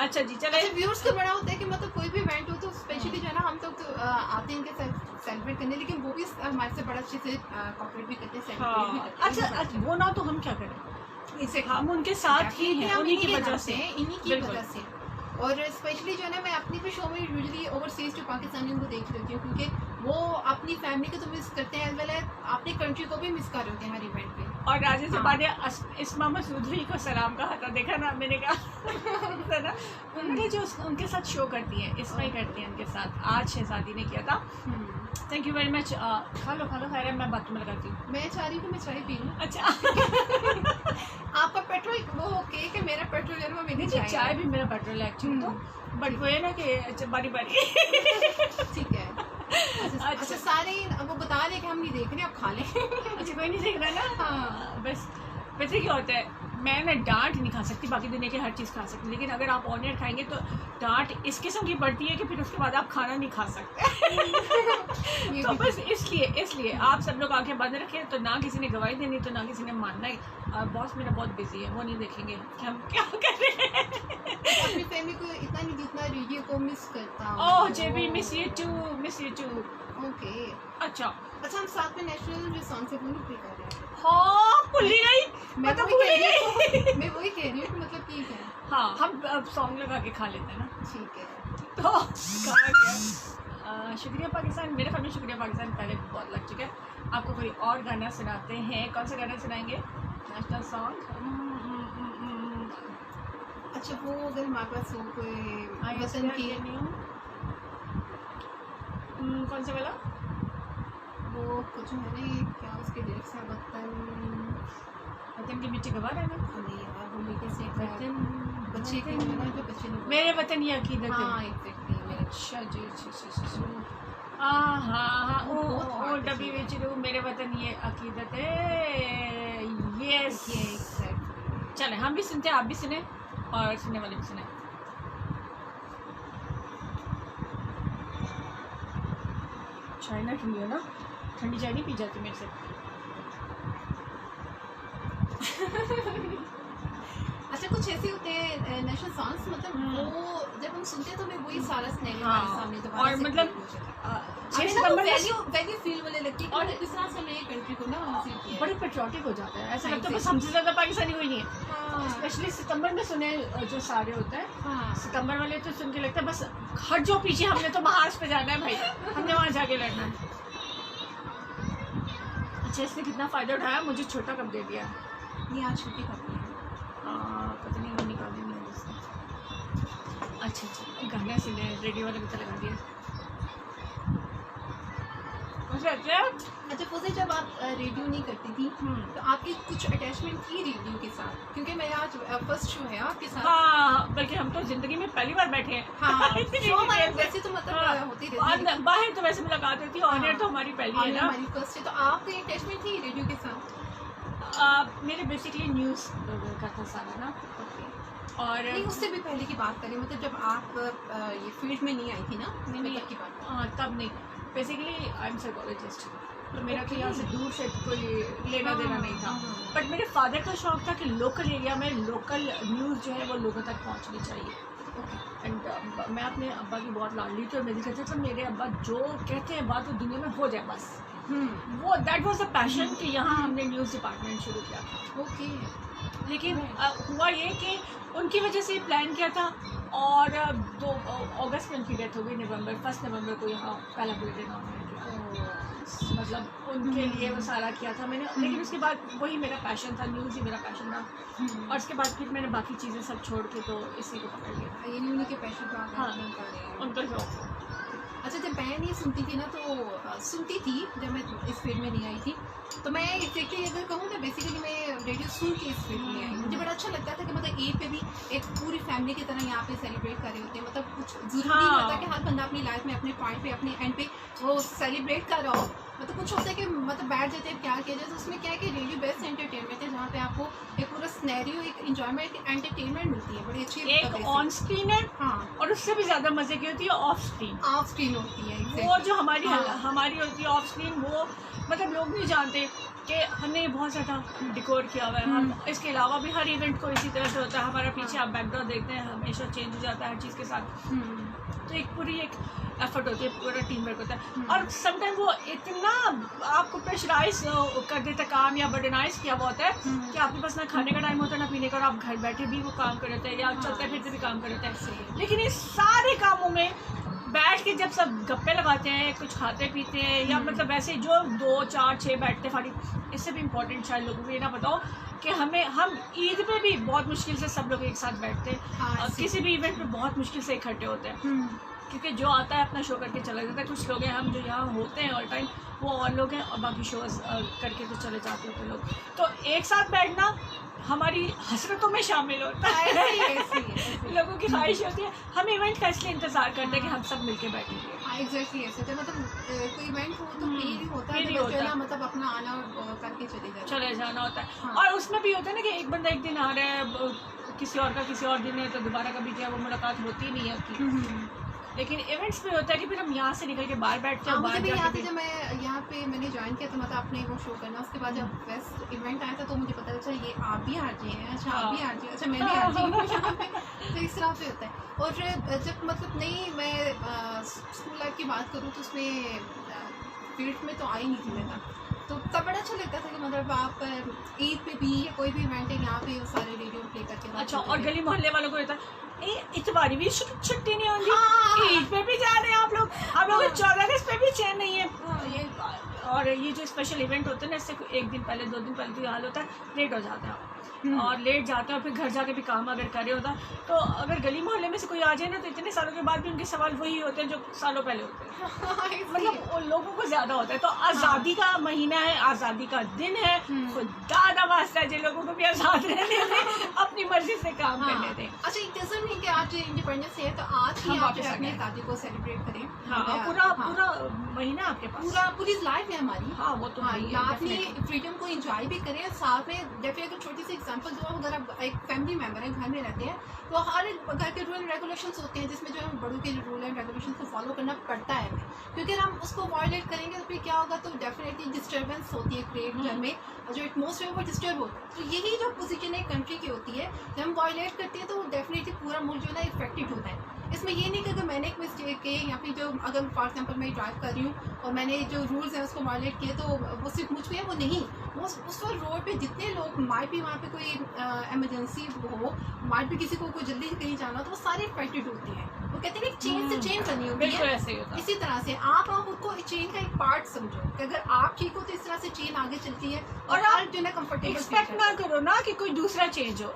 अच्छा जी चले। अच्छा व्यूअर्स को बड़ा होता है कि मतलब कोई भी इवेंट हो तो स्पेशली जो है ना हम लोग तो आते हैं इनके साथ सेलिब्रेट करने, लेकिन वो भी हमारे से बड़ा अच्छे से कॉपरेट भी करते हैं, सेलिब्रेट भी करते हैं। अच्छा वो ना तो हम क्या करें, इसे हम उनके साथ ही हैं, उन्हीं की वजह से, इन्हीं की वजह से। और स्पेशली जो है ना मैं अपनी भी शो में यूजुअली ओवरसीज जो पाकिस्तानी उनको देख लेती हूँ, क्योंकि वो अपनी फैमिली को तो मिस करते हैं एज वेल एज अपनी कंट्री को भी मिस कर रहे होते हैं हर इवेंट पे। और राजे से बाद इस्मा मसूदी को सलाम कहा था, देखा ना मैंने कहा ना उन्होंने जो उनके साथ शो करती है इस्मा ही करती है उनके साथ, आज शहजादी ने किया था। Thank you very much. खा लो खैर है, मैं बात में लगाती हूँ। मैं चाह रही हूँ मैं चाय पी लूँ। अच्छा आपका पेट्रोल वो केक है, मेरा पेट्रोल है वो मेरी चाय भी मेरा पेट्रोल है एक्चुअली तो, बट वो है ना कि बारी बारी ठीक है। अच्छा सारे वो बता रहे कि हम नहीं देख रहे, आप खा लें। अच्छा कोई नहीं देख रहा ना। हाँ बस वैसे क्या होता है, मैं ना डांट नहीं खा सकती, बाकी दुनिया की हर चीज़ खा सकती, लेकिन अगर आप ऑनियन खाएंगे तो डांट इस किस्म की बढ़ती है कि फिर उसके बाद आप खाना नहीं खा सकते। तो बस इसलिए आप सब लोग आंखें बंद रखें, तो ना किसी ने गवाही देनी तो ना किसी ने मानना है। बॉस मेरा बहुत बिजी है, वो नहीं देखेंगे कि हम क्या कर रहे हैं। अपनी फैमिली को इतना नहीं जितना रेडियो को मिस करता हूँ। ओह जेबी मिस यू टू। ओके अच्छा हम साथ में नेशनल जो सॉन्ग है वो नहीं प्ले कर रहे हैं। हाँ भूल ही गई, मैं मतलब वही भूल ही कह गई। रही हूँ मैं वही कह रही हूँ कि मतलब ठीक है। हाँ हम अब सॉन्ग लगा के खा लेते हैं ना। ठीक है तो कहा गया शुक्रिया पाकिस्तान, मेरे ख्याल में शुक्रिया पाकिस्तान पहले बहुत लग चुका है। आपको कोई और गाना सुनाते हैं, कौन सा गाना सुनाएंगे? National song. अच्छा वो अगर हमारे पास हो कोई वतन की कौन सा वाला, वो कुछ है ना क्या उसके लिरिक्स है, वतन की मिट्टी गवा है ना। नहीं यार वो भी कैसे बच्चे के ना जो बच्चे लोग मेरे वतन ये अकीदत है। हाँ एग्जैक्टली मेरे अच्छा जी हाँ ओ डब्बी बेच लो, मेरे वतन ये अकीदत है। यस चले हम भी सुनते हैं, आप भी सुने और सुनने वाले भी सुने। चाय ना ठंडी हो ना, ठंडी चाय नहीं पी जाती मेरे से। अच्छा कुछ ऐसे होते हैं नेशनल सॉन्ग्स, मतलब वो जब हम सुनते हैं तो हमें वही सारा स्नेह हमारे सामने दोबारा और से मतलब हमें ना वैल्यू फील होने लगती है और किस तरह से हमने ये कंट्री को ना हासिल किया है। बड़े पेट्रियोटिक हो जाता है, ऐसा लगता है बस हमसे ज़्यादा पाकिस्तानी कोई नहीं है। स्पेशली सितंबर में सुने जो सारे होते हैं, सितंबर वाले तो सुन के लगता है बस हट जो पीछे, हमने तो महाज पे जाना है भाई, हमने वहाँ जाके लड़ना है। अच्छा इसने कितना फ़ायदा उठाया, मुझे छोटा कप दे दिया। ये आज छुट्टी करती है पता नहीं वो निकाली नहीं है उसने। अच्छा गाना सुने, रेडियो वाले पता लगा दिया। अच्छा फौजी जब आप रेडियो नहीं करती थी तो आपकी कुछ अटैचमेंट थी रेडियो के साथ, क्योंकि मेरा आज फर्स्ट शो है आपके साथ। हाँ बल्कि हम तो जिंदगी में पहली बार बैठे हैं। हाँ शो हमारे वैसे तो मतलब होती रहती है, बाहर तो वैसे मुलाकात होती है, ऑनर तो हमारी पहली है ना, हमारी फर्स्ट है। तो आपकी अटैचमेंट थी रेडियो के साथ? मेरे बेसिकली न्यूज़ का था सारा ना, और नहीं उससे भी पहले की बात करें, मतलब जब आप ये फील्ड में नहीं आई थी ना, नहीं की बात तब नहीं। बेसिकली आई एम साइकोलॉजिस्ट, तो मेरा तो यहाँ से दूर से कोई लेना देना नहीं था, बट मेरे फादर का शौक था कि लोकल एरिया में लोकल न्यूज़ जो है वो लोगों तक पहुँचनी चाहिए। एंड मैं अपने अब्बा की बहुत लाडली थी और मेरी कहते थे मेरे अब्बा जो कहते हैं बात वो दुनिया में हो जाए बस। वो दैट वाज द पैशन कि यहाँ हमने न्यूज़ डिपार्टमेंट शुरू किया था। ओके लेकिन हुआ ये कि उनकी वजह से प्लान किया था, और 2 अगस्त में उनकी डेथ हो गई, 1 नवंबर को यहाँ पहला बुलेटिन ऑनलाइन किया, मतलब उनके लिए वो सारा किया था मैंने। लेकिन उसके बाद वही मेरा पैशन था, न्यूज़ ही मेरा पैशन था, और उसके बाद फिर मैंने बाकी चीज़ें सब छोड़ के तो इसी को पकड़ लिया। ये उन्हीं के पैशन को आप हाँ हैं उनका शौक। अच्छा जब मैं नहीं सुनती थी ना, तो सुनती थी जब मैं इस फील्ड में नहीं आई थी, तो मैं एग्जैक्टली अगर कहूँ तो बेसिकली मैं रेडियो सुन के इस फील्ड में आई। मुझे बड़ा अच्छा लगता था कि मतलब ईद पे भी एक पूरी फैमिली की तरह यहाँ पे सेलिब्रेट कर रहे होते हैं। मतलब कुछ जरूरी नहीं होता कि हर बंदा अपनी लाइफ में अपने पॉइंट पे अपने एंड पे वो सेलिब्रेट कर रहा हो। मतलब कुछ होता है कि मतलब बैठ जाते हैं क्या किया जाए, तो उसमें क्या है कि रेडियो बेस्ट एंटरटेनमेंट है जहाँ पे आपको एक पूरा सिनेरियो, एक एंजॉयमेंट, एक एंटरटेनमेंट मिलती है। बड़ी अच्छी एक ऑन स्क्रीन है, हाँ, और उससे भी ज्यादा मजे की होती है ऑफ स्क्रीन। ऑफ स्क्रीन होती है वो जो हमारी हाँ। हमारी होती है ऑफ स्क्रीन, वो मतलब लोग नहीं जानते कि हमने बहुत ज़्यादा डिकोर किया हुआ है। हम इसके अलावा भी हर इवेंट को इसी तरह से होता है। हमारा पीछे आप बैकग्राउंड देखते हैं, हमेशा चेंज हो जाता है हर चीज़ के साथ। तो एक पूरी एक एफर्ट होती है, पूरा टीम वर्क होता है। और समटाइम वो इतना आपको प्रेशराइज कर देता है काम, या बर्डनाइज किया हुआ होता है कि आपके पास ना खाने का टाइम होता है ना पीने का, और आप घर बैठे भी वो काम कर रहे हैं या चलते फिरते भी काम कर रहे हैं। लेकिन इस सारे कामों में बैठ के जब सब गप्पे लगाते हैं, कुछ खाते पीते हैं, या मतलब वैसे जो 2 4 6 बैठते फाड़ी, इससे भी इम्पोर्टेंट शायद लोगों को ये ना बताओ कि हम ईद पे भी बहुत मुश्किल से सब लोग एक साथ बैठते हैं, और किसी भी इवेंट में बहुत मुश्किल से इकट्ठे होते हैं, क्योंकि जो आता है अपना शो करके चला जाता है। कुछ लोग हैं हम जो यहाँ होते हैं ऑल टाइम, वो और लोग हैं, और बाकी शोज करके तो चले जाते होते लोग। तो एक साथ बैठना हमारी हसरतों में शामिल होता है। लोगों की ख्वाहिश होती है, हम इवेंट का इसलिए इंतजार करते हैं कि हम सब मिलके बैठेंगे। हाँ एग्जैक्टली ऐसे होता है। मतलब कोई इवेंट हो तो फ्री ही होता है, तो ना मतलब अपना आना और करके चले जाना होता है। और उसमें भी होता है ना कि एक बंदा एक दिन आ रहा है, किसी और का किसी और दिन है, तो दोबारा कभी क्या वो मुलाकात होती नहीं है आपकी। लेकिन इवेंट्स में होता है कि फिर हम यहाँ से निकल के बाहर बैठते हैं। मुझे भी याद है जब मैं यहाँ पे मैंने ज्वाइन किया तो मतलब आपने वो शो करना, उसके बाद जब बेस्ट इवेंट आया था तो मुझे पता चला ये आप भी आरजे हैं। अच्छा आप भी आरजे, अच्छा मैं भी आरजे हूँ यहाँ पे। तो इस तरह से होता है। और जब मतलब नहीं मैं स्कूल लाइफ की बात करूँ तो उसमें फील्ड में तो आई नहीं थी मैं तब, तो तब बड़ा अच्छा लगता था कि मतलब आप ईद पे भी या कोई भी इवेंट है यहाँ पे सारे रेडियो प्ले करके। अच्छा, और गली मोहल्ले वालों को होता है इतवारी भी छुट्टी नहीं होगी, ईद पे भी जा रहे हैं आप लोग 14 अगस्त पे भी चैन नहीं है। और ये जो स्पेशल इवेंट होते हैं ना, इससे एक दिन पहले 2 दिन पहले तो हाल होता है, लेट हो जाता है और लेट जाते हैं, और फिर घर जाके भी काम अगर कर रहे होता है, तो अगर गली मोहल्ले में से कोई आ जाए ना, तो इतने सालों के बाद भी उनके सवाल वही होते हैं जो सालों पहले होते हैं। मतलब उन लोगों को ज्यादा होता है। तो आज़ादी का महीना है, आज़ादी का दिन है, खुदा ना वास्ता है जिन लोगों को भी आज़ाद रहने दें, अपनी मर्जी से काम करने दें। अच्छा, एक जैसा नहीं कि आज इंडिपेंडेंस है तो आज ही आप अपनी आज़ादी को सेलिब्रेट करें। पूरा महीना आपके पास, पूरी लाइफ है हमारी। हाँ वो तो अपनी फ्रीडम को एंजॉय भी करें, साथ में जैसे अगर छोटी सी एग्जांपल दो, अगर आप एक फैमिली मेंबर है, घर में रहते हैं, तो हर एक घर के रूल एंड रेगुलेशंस होते हैं जिसमें जो है बड़ों के रूल एंड रेगुलेशंस को फॉलो करना पड़ता है हमें, क्योंकि अगर हम उसको वायलेट करेंगे तो फिर क्या होगा, तो डेफिनेटली डिस्टर्बेंस होती है क्रिएट घर में, और जो एटमॉस्फेयर वो डिस्टर्ब होता है। तो यही जो पोजीशन एक कंट्री की होती है, जब हम वायलेट करते हैं तो डेफिनेटली पूरा मुल्क जो है ना इफेक्टेड होता है। इसमें ये नहीं कि अगर मैंने एक मिस्टेक की या फिर जो अगर फॉर एग्जांपल मैं ड्राइव कर रही हूँ और मैंने जो रूल्स हैं उसको वायलेट किए तो वो सिर्फ मुझ पे है, वो नहीं, वो उस पर रोड पे जितने लोग माइट भी वहाँ पे कोई इमरजेंसी हो, माइट भी किसी को कोई जल्दी कहीं जाना हो, तो वो सारे इफेक्टेड होते हैं। वो कहते हैं चेन से चेन करनी होती है। इसी तरह से आप उसको चेन का एक पार्ट समझो कि अगर आप ठीक हो तो इस तरह से चेन आगे चलती है, और आप जो है कंफर्टेबल एक्सपेक्ट ना करो ना कि कोई दूसरा चेंज हो।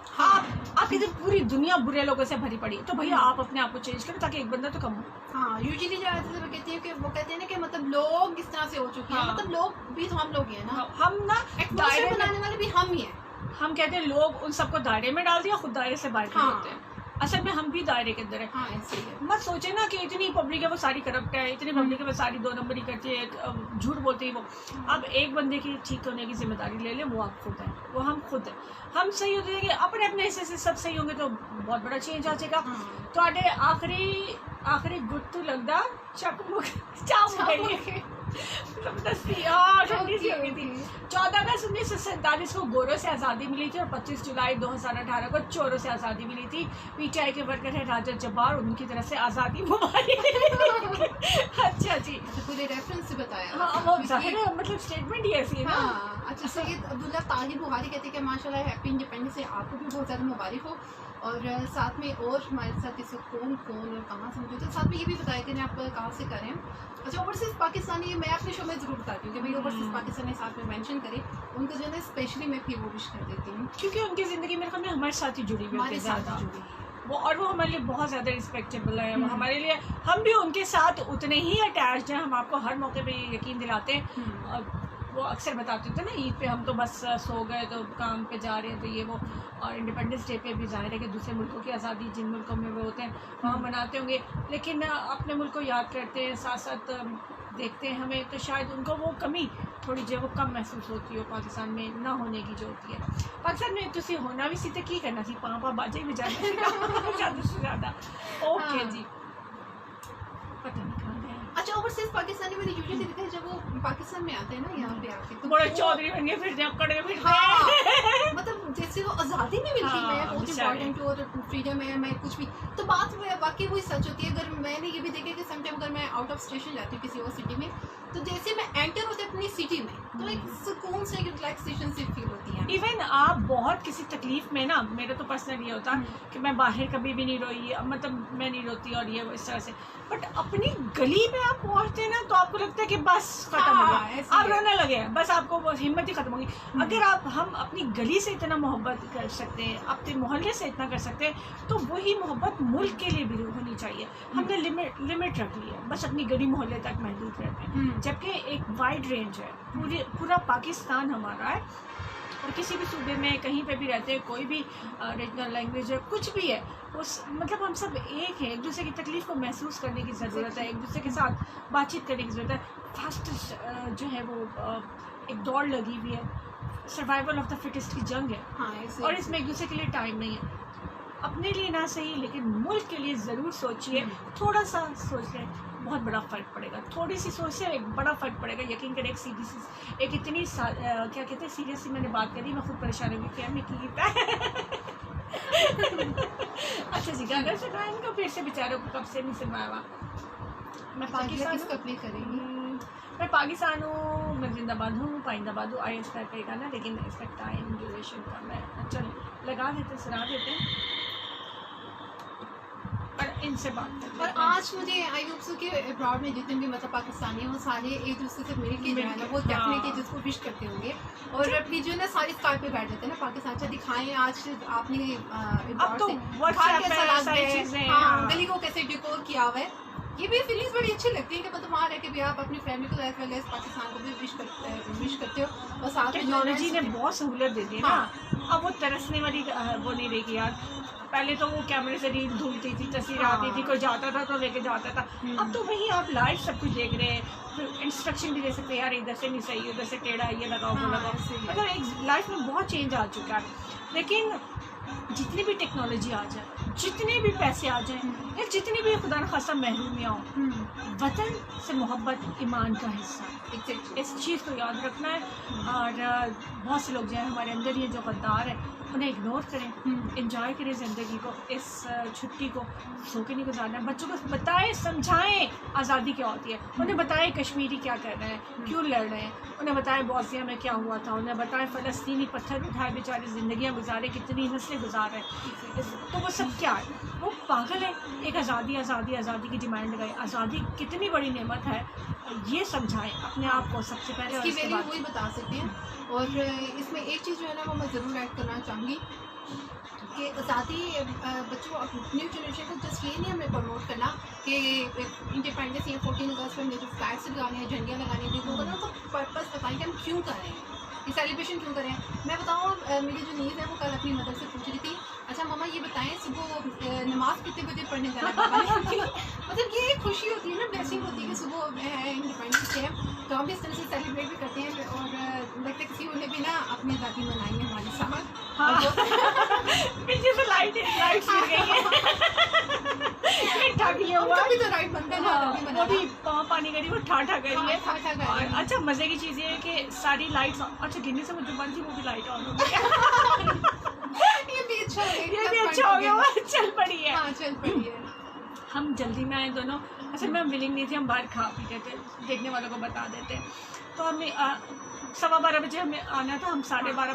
आप इधर पूरी दुनिया बुरे लोगों से भरी पड़ी, तो भैया आप अपने आप को चेंज करो ताकि एक बंदा तो कम हो। हाँ, यूजुअली जो है कहती है कि वो कहते हैं ना कि मतलब लोग इस तरह से हो चुके हैं, मतलब लोग भी तो हम लोग ही हैं ना, हम ना दायरे बनाने वाले भी हम ही हैं। हम कहते हैं लोग उन सबको दायरे में डाल दिया, खुद दायरे से बाहर होते हैं। असल में हम भी दायरे के अंदर है। हाँ, ऐसे ही है। मत सोचे ना कि इतनी पब्लिक है वो सारी करप्ट है, इतनी पब्लिक है वो सारी 2 नंबरी करती है, झूठ बोलते ही वो। अब एक बंदे की ठीक होने की जिम्मेदारी ले ले, वो आप खुद है, वो हम खुद है। हम सही हो जाएंगे अपने अपने हिस्से से, सब सही होंगे तो बहुत बड़ा चेंज आ जाएगा। तो आखिरी गुट्टू लगदा चकमुक चाम जबरदस्ती ठंडी सी हो गई थी। 14 अगस्त 1947 को गोरों से आज़ादी मिली थी और 25 जुलाई 2018 को चोरों से आज़ादी मिली थी। पीटीआई के वर्कर है राजा जब्बार, उनकी तरफ से आज़ादी मुबारक। अच्छा जी, पूरे रेफरेंस से बताया। हाँ, वो जाहिर है, मतलब स्टेटमेंट ही ऐसी है ना। अच्छा, सैयद अब्दुल्ला ताहिर बुहारी कहते हैं कि माशाल्लाह हैप्पी इंडिपेंडेंस डे, आपको भी बहुत ज़्यादा मुबारक हो। और साथ में और हमारे साथ इस वक्त कौन और कहाँ से मौजूद है, साथ में ये भी बताया कि आप कहाँ से करें। अच्छा, ओवरसीज़ पाकिस्तानी मैं अपने शो में ज़रूर बताती हूँ कि भाई ओवरसीज़ पाकिस्तानी साथ में मेंशन करें, उनको जो है ना स्पेशली मैं फिर वो विश कर देती हूँ, क्योंकि उनकी ज़िंदगी मेरे ख्याल में हमारे साथ ही जुड़ी हुई है ज़्यादा, वो और वो हमारे लिए बहुत ज़्यादा रिस्पेक्टेबल है। वो हमारे लिए, हम भी उनके साथ उतने ही अटैच्ड हैं, हम आपको हर मौके पे यकीन दिलाते हैं। वो अक्सर बताते थे ना ईद पे हम तो बस सो गए तो काम पे जा रहे हैं तो ये वो, और इंडिपेंडेंस डे पे भी जाहिर है कि दूसरे मुल्कों की आज़ादी जिन मुल्कों में वो होते हैं वहाँ मनाते होंगे, लेकिन अपने मुल्क को याद करते हैं, साथ साथ देखते हैं हमें, तो शायद उनको वो कमी थोड़ी जो वो कम महसूस होती हो पाकिस्तान में ना होने की जो होती है। पाकिस्तान में तुसी होना भी सी तो की करना सी, पापा बाजे भी जाना ज़्यादा से ज़्यादा। ओके जी, पता नहीं कहाँ गए। अच्छा, ओवरसीज पाकिस्तानी मैंने यूजुअली देखा है जब वो पाकिस्तान में आते हैं ना यहाँ पे आके तो बड़े वो- चौधरी बन गए, फिर जब फिर हाँ, मतलब जैसे वो आज़ादी नहीं मिलती, हाँ, मैं बहुत बेचारे। इम्पोर्टेंट हूँ और फ्रीडम है, मैं कुछ भी, तो बात वाकई वही सच होती है। अगर मैंने ये भी देखा कि समटाइम अगर मैं आउट ऑफ स्टेशन जाती हूँ किसी और सिटी में, तो जैसे मैं एंटर होती अपनी सिटी में तो एक सुकून से, एक रिलैक्सेशन से फील होती है। इवन आप बहुत किसी तकलीफ में ना, मेरा तो पर्सनल ये होता कि मैं बाहर कभी भी नहीं रोई, मतलब मैं नहीं रोती और ये वो इस तरह से, बट अपनी गली में आप पहुंचते हैं ना तो आपको लगता है कि बस खत्म हो हाँ, गया, ऐसे आप ही है। रोने लगे हैं, बस आपको वो हिम्मत ही खत्म होगी। अगर हम अपनी गली से इतना मोहब्बत कर सकते हैं, अपने मोहल्ले से इतना कर सकते हैं, तो वही मोहब्बत मुल्क के लिए भी होनी चाहिए। हमने लिमिट रख ली है, बस अपनी गली मोहल्ले तक महदूद रहते हैं, जबकि एक वाइड रेंज है, पूरा पाकिस्तान हमारा है, और किसी भी सूबे में कहीं पे भी रहते हैं, कोई भी रीजनल लैंग्वेज है, कुछ भी है, उस मतलब हम सब एक हैं। एक दूसरे की तकलीफ़ को महसूस करने की ज़रूरत है, एक दूसरे के साथ बातचीत करने की ज़रूरत है। फास्ट जो है वो एक दौड़ लगी हुई है, सर्वाइवल ऑफ द फिटेस्ट की जंग है, हाँ, ऐसे और इसमें एक दूसरे के लिए टाइम नहीं है। अपने लिए ना सही लेकिन मुल्क के लिए ज़रूर सोचिए, थोड़ा सा सोच लें, बहुत बड़ा फ़र्क पड़ेगा। थोड़ी सी सोच से एक बड़ा फ़र्क पड़ेगा, यकीन करें। एक सीधी सी एक इतनी क्या कहते हैं सीरियसली मैंने बात करी, मैं खुद परेशान हो गई क्या मैं की अच्छा जी, अगर सुना इनको फिर से बेचारों को कब से नहीं सुनवाया हुआ। मैं पाकिस्तान किसका प्ले करेंगी? मैं पाकिस्तान हूँ, मैं जिंदाबाद हूँ, पाइंदाबाद हूँ, आई स्टार का गाना, लेकिन इसका टाइम ड्यूरेशन कम है। चलो लगा देते, सुना देते और इनसे बात करते और हैं। आज मुझे आई होप सो कि अब्रॉड में जितने भी मतलब पाकिस्तानी हैं वो सारे एक दूसरे से मिल के जो है ना वो डेफिनेटली जिसको विश करते होंगे, और अपनी जो है ना सारी स्काइप पे बैठ जाते हैं ना पाकिस्तान। अच्छा दिखाएं आज आपने अब तो घर WhatsApp कैसा पे लग सारी गया है, चीजें, हाँ, हाँ। गली को कैसे डेकोर किया हुआ है, ये भी फीलिंग्स बड़ी अच्छी लगती है कि मतलब वहाँ रह के भी आप अपनी फैमिली को एज वेल एज पाकिस्तान को भी विश करते हो, और साथ में जो है ना टेक्नोलॉजी ने बहुत सहूलियत दे दी ना। अब वो तरसने वाली वो नहीं रही यार। पहले तो वो कैमरे से रील ढूंढती थी, तस्वीर आती थी, कोई जाता था तो लेके जाता था। अब तो वही आप लाइव सब कुछ देख रहे हैं, फिर इंस्ट्रक्शन भी दे सकते हैं, यार इधर से नहीं सही, उधर से टेढ़ा, ये लगाओ वो लगाओ। मतलब एक लाइफ में बहुत चेंज आ चुका है। लेकिन जितनी भी टेक्नोलॉजी आ जाए, जितने भी पैसे आ जाएं, या जितनी भी खुदा न खासा महरूमियाँ हों, वतन से मोहब्बत ईमान का हिस्सा है। इस चीज़ को याद रखना है। और बहुत से लोग जो है हमारे अंदर ये जो गद्दार है उन्हें इग्नोर करें, एंजॉय करें ज़िंदगी को, इस छुट्टी को सो के नहीं गुजारना है। बच्चों को बताएं, समझाएं आज़ादी क्या होती है, उन्हें बताएं कश्मीरी क्या कर रहे हैं, क्यों लड़ रहे हैं, उन्हें बताएं बॉस्निया में क्या हुआ था, उन्हें बताएं फ़लस्तीनी पत्थर उठाए बेचारे ज़िंदगियाँ गुजारे, कितनी नस्लें गुजार रहे हैं। तो वो सब क्या है, वो पागल है। एक आज़ादी आज़ादी आज़ादी की डिमांड लगाए। आज़ादी कितनी बड़ी नेमत है, ये समझाएं अपने आप को सबसे पहले, और इसकी इसके वैल्यू बाद वही बता सकते हैं। और इसमें एक चीज़ जो है ना वो मैं ज़रूर ऐड करना चाहूँगी कि आज़ादी बच्चों न्यू जनरेशन को जस्ट ये नहीं हमें प्रमोट करना कि इंडिपेंडेंस या 14 अगस्त में जो फ्लैग्स लगाने हैं, झंडियाँ लगानी है, देखो ना उनको पर्पस बताएं कि हम क्यों कर रहे हैं, ये सेलिब्रेशन क्यों करें। मैं बताऊँ मेरी जो नीज़ है वो कल अपनी मदर से पूछ रही थी, अच्छा मामा ये बताएं सुबह नमाज कितने बजे पढ़ने जाना पापा ने? मतलब ये एक खुशी होती है ना, ब्लेसिंग होती है कि सुबह है इंडिपेंडेंस डे, तो हम इस तरह से सेलिब्रेट भी करते हैं। और लगता है किसी ने भी ना अपनी आज़ादी मनाई है हमारे साथ। हाँ। पीछे से लाइट छिड़ गई है। ये ठग लिया हुआ उनका भी तो राइट बनता है ना आज़ादी वो मनाना। भी पानी करी, वो ठाठा करी है। हाँ, ठाठा करी है। और अच्छा मजे की चीज़ ये है कि सारी लाइट्स, अच्छा गिन्नी से मुझे बंद थी वो भी लाइट ऑन हो गई। ये भी अच्छा हो गया, ये भी अच्छा हो गया, वो चल पड़ी है। हाँ चल पड़ी है। हम जल्दी में आए दोनों, अच्छा मैं विलिंग नहीं थी, हम बाहर खा पीते थे, देखने वालों को बता देते। तो हमें 12:15 बजे हमें आना था, हम 12:30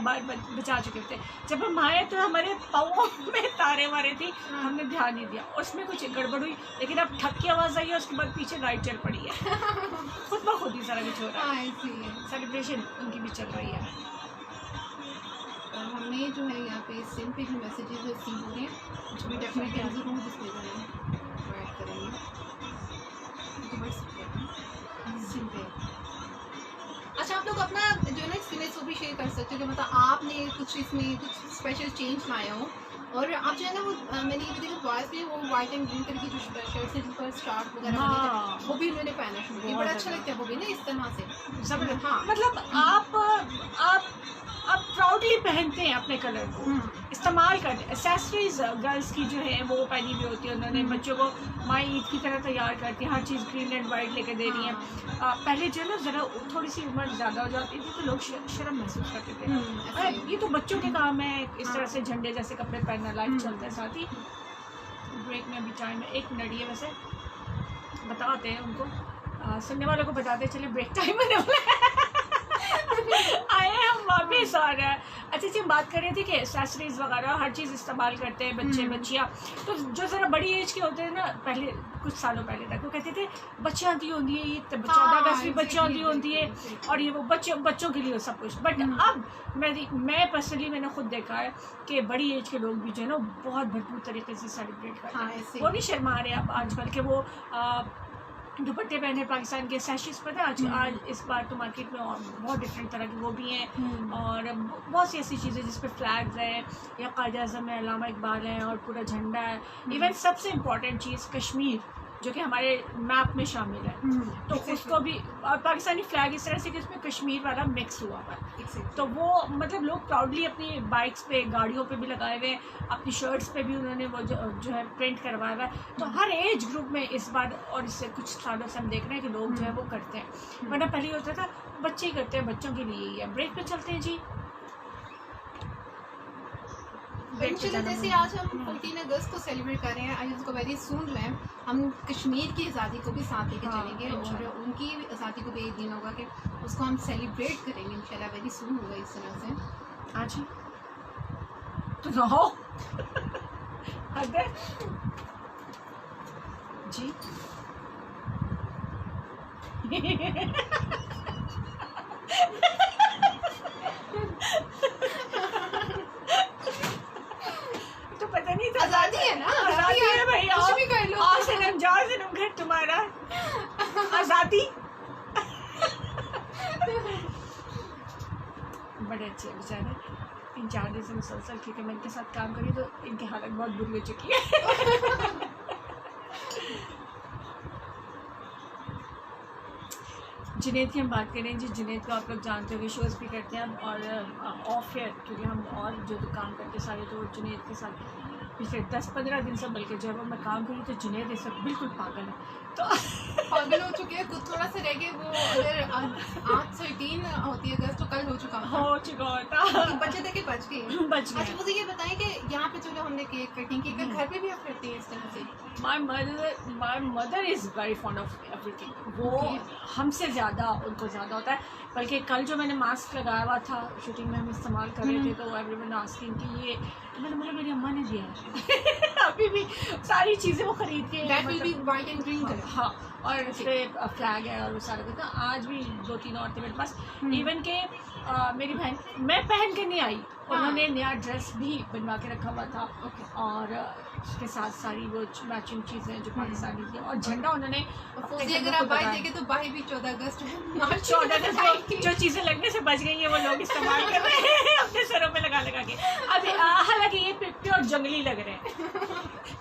बजा चुके थे। जब हम आए तो हमारे पाँव में तारे वारे थी, हमने ध्यान नहीं दिया, उसमें कुछ गड़बड़ हुई, लेकिन अब ठक की आवाज़ आई है, उसके बाद पीछे लाइट चल पड़ी है। खुद ब खुद ही सारा कुछ हो रहा है। हाँ ऐसे ही है। सेलिब्रेशन उनकी भी चल रही है। और हमें जो है यहाँ पे सिम पे जो मैसेजेस रिसीव हो रहे हैं, जो भी डेफिनेटली हम ज़रूर डिस्प्ले करेंगे, ऐड करेंगे जो सिम पे। अच्छा आप लोग अपना शेयर कर सकते हो जो मतलब आपने कुछ इसमें कुछ स्पेशल चेंज लाए हो? और आप जो है ना वो मैंने ये भी देखा बॉयज भी वो वाइट एंड ग्रीन कलर की जो शर्ट है जिन पर स्टार वगैरह बने थे, हाँ। वो भी उन्होंने पहना शुरू किया। बड़ा अच्छा लगता है वो भी ना इस तरह से। जबरदस्त। हाँ। मतलब आप प्राउडली पहनते हैं अपने कलर को, इस्तेमाल करते हैं। एक्सेसरीज गर्ल्स की जो है वो पहनी हुई होती है उन्होंने, बच्चों को माँ ईद की तरह तैयार करती है, हर चीज़ ग्रीन एंड वाइट लेके दे रही हैं। पहले जो है ना ज़रा थोड़ी सी उम्र ज़्यादा हो जाती थी तो लोग शर्म महसूस करते थे, अरे ये तो बच्चों के काम है इस तरह से झंडे जैसे कपड़े पहनना, लाइफ चलता है। साथ ही ब्रेक में अभी टाइम है 1 मिनट, ये वैसे बताते हैं उनको, सुनने वालों को बताते चले ब्रेक टाइम होने वाला है। आए हम वापस आ रहे हैं। अच्छा जी, हम बात कर रहे थे कि एक्सेसरीज वगैरह हर चीज़ इस्तेमाल करते हैं बच्चे बच्चियाँ। तो जो ज़रा बड़ी एज के होते हैं ना, पहले कुछ सालों पहले तक वो कहते थे बच्चियाँ दी होती है, ये 14 अगस्त भी बच्चियाँ दी होती है और ये वो बच्चों के लिए सब कुछ। बट अब मैं पर्सनली मैंने खुद देखा है कि बड़ी एज के लोग भी जो है ना बहुत भरपूर तरीके से सेलिब्रेट करते हैं। वो नहीं शर्मा रहे अब आजकल के, वो दुपट्टे पहने पाकिस्तान के सैशेस पर आज इस बार तो मार्केट में और बहुत डिफरेंट तरह की वो भी हैं और बहुत सी ऐसी चीज़ें जिस पे फ्लैग्स हैं या कायदे आज़म है, अल्लामा इकबाल हैं और पूरा झंडा है। इवन सबसे इम्पॉर्टेंट चीज़ कश्मीर जो कि हमारे मैप में शामिल है, तो उसको भी, और पाकिस्तानी फ्लैग इस तरह से कि उसमें कश्मीर वाला मिक्स हुआ हुआ है। तो वो मतलब लोग प्राउडली अपनी बाइक्स पे, गाड़ियों पे भी लगाए हुए हैं, अपनी शर्ट्स पे भी उन्होंने वो जो है प्रिंट करवाया हुआ है। तो हर एज ग्रुप में इस बार और इससे कुछ सालों से हम देख रहे हैं कि लोग जो है वो करते हैं, वरना पहले होता था बच्चे ही करते हैं, बच्चों के लिए ही है। ब्रेक पे चलते हैं जी। जैसे आज हम 14 अगस्त को सेलिब्रेट कर रहे हैं, आई उसको वेरी सून जो है हम कश्मीर की आज़ादी को भी साथ लेके चलेंगे और उनकी आज़ादी को भी एक दिन होगा कि उसको हम सेलिब्रेट करेंगे इंशाल्लाह, वेरी सून होगा इस तरह से। आज तो रहो अगर जी तो पता नहीं था, आज़ादी है ना, आज़ादी है भाई, कुछ भी कर लो। आओ सनम जाओ सनम घर तुम्हारा आज़ादी। बड़े अच्छे बेचारे 3-4 दिन से मुसलसल, क्योंकि मैं इनके साथ काम करी तो इनकी हालत बहुत बुरी हो चुकी है। जुनैद की हम बात करें जी, जुनैद को आप लोग जानते हो, शोज़ भी करते हैं और ऑफ एयर, क्योंकि हम और जो काम करते हैं सारे, तो जुनैद के साथ पिछले 10-15 दिन से बल्कि जब मैं काम करी तो जुनैद इस वक्त बिल्कुल पागल है, तो पागल हो चुके हैं। कुछ थोड़ा सा रह गए वो, अगर आज 13 होती है अगस्त तो कल हो चुका होता बचे थे कि बच गए। बच गए। अच्छा मुझे ये बताएं कि यहाँ पे चलो हमने केक कटिंग की, घर पे भी आप करते हैं इस तरह से? My mother is very fond of everything. वो हमसे ज़्यादा, उनको ज़्यादा होता है। बल्कि कल जो मैंने मास्क लगाया हुआ था शूटिंग में हम इस्तेमाल कर रहे थे, तो एवरीवन आस्किंग कि ये मैंने बोला मेरी अम्मा ने दिया है। अभी भी सारी चीज़ें वो खरीद के, that will be white and green colour. हाँ, और इस पर फ्लैग है और वो सारा कुछ। आज भी 2-3 औरतें मेरे पास, इवन के मेरी बहन, मैं पहन के नहीं आई, उन्होंने नया ड्रेस भी बनवा के रखा हुआ था और उसके साथ सारी वो मैचिंग चीज़ें जो पाकिस्तानी थी और झंडा उन्होंने। अगर आप बाई देखें तो बाई भी 14 अगस्त है। 14 अगस्त जो चीज़ें लगने से बच गई हैं वो लोग इस्तेमाल कर रहे हैं अपने सरों पे लगा लगा के। अभी हालांकि ये प्योर जंगली लग रहे हैं,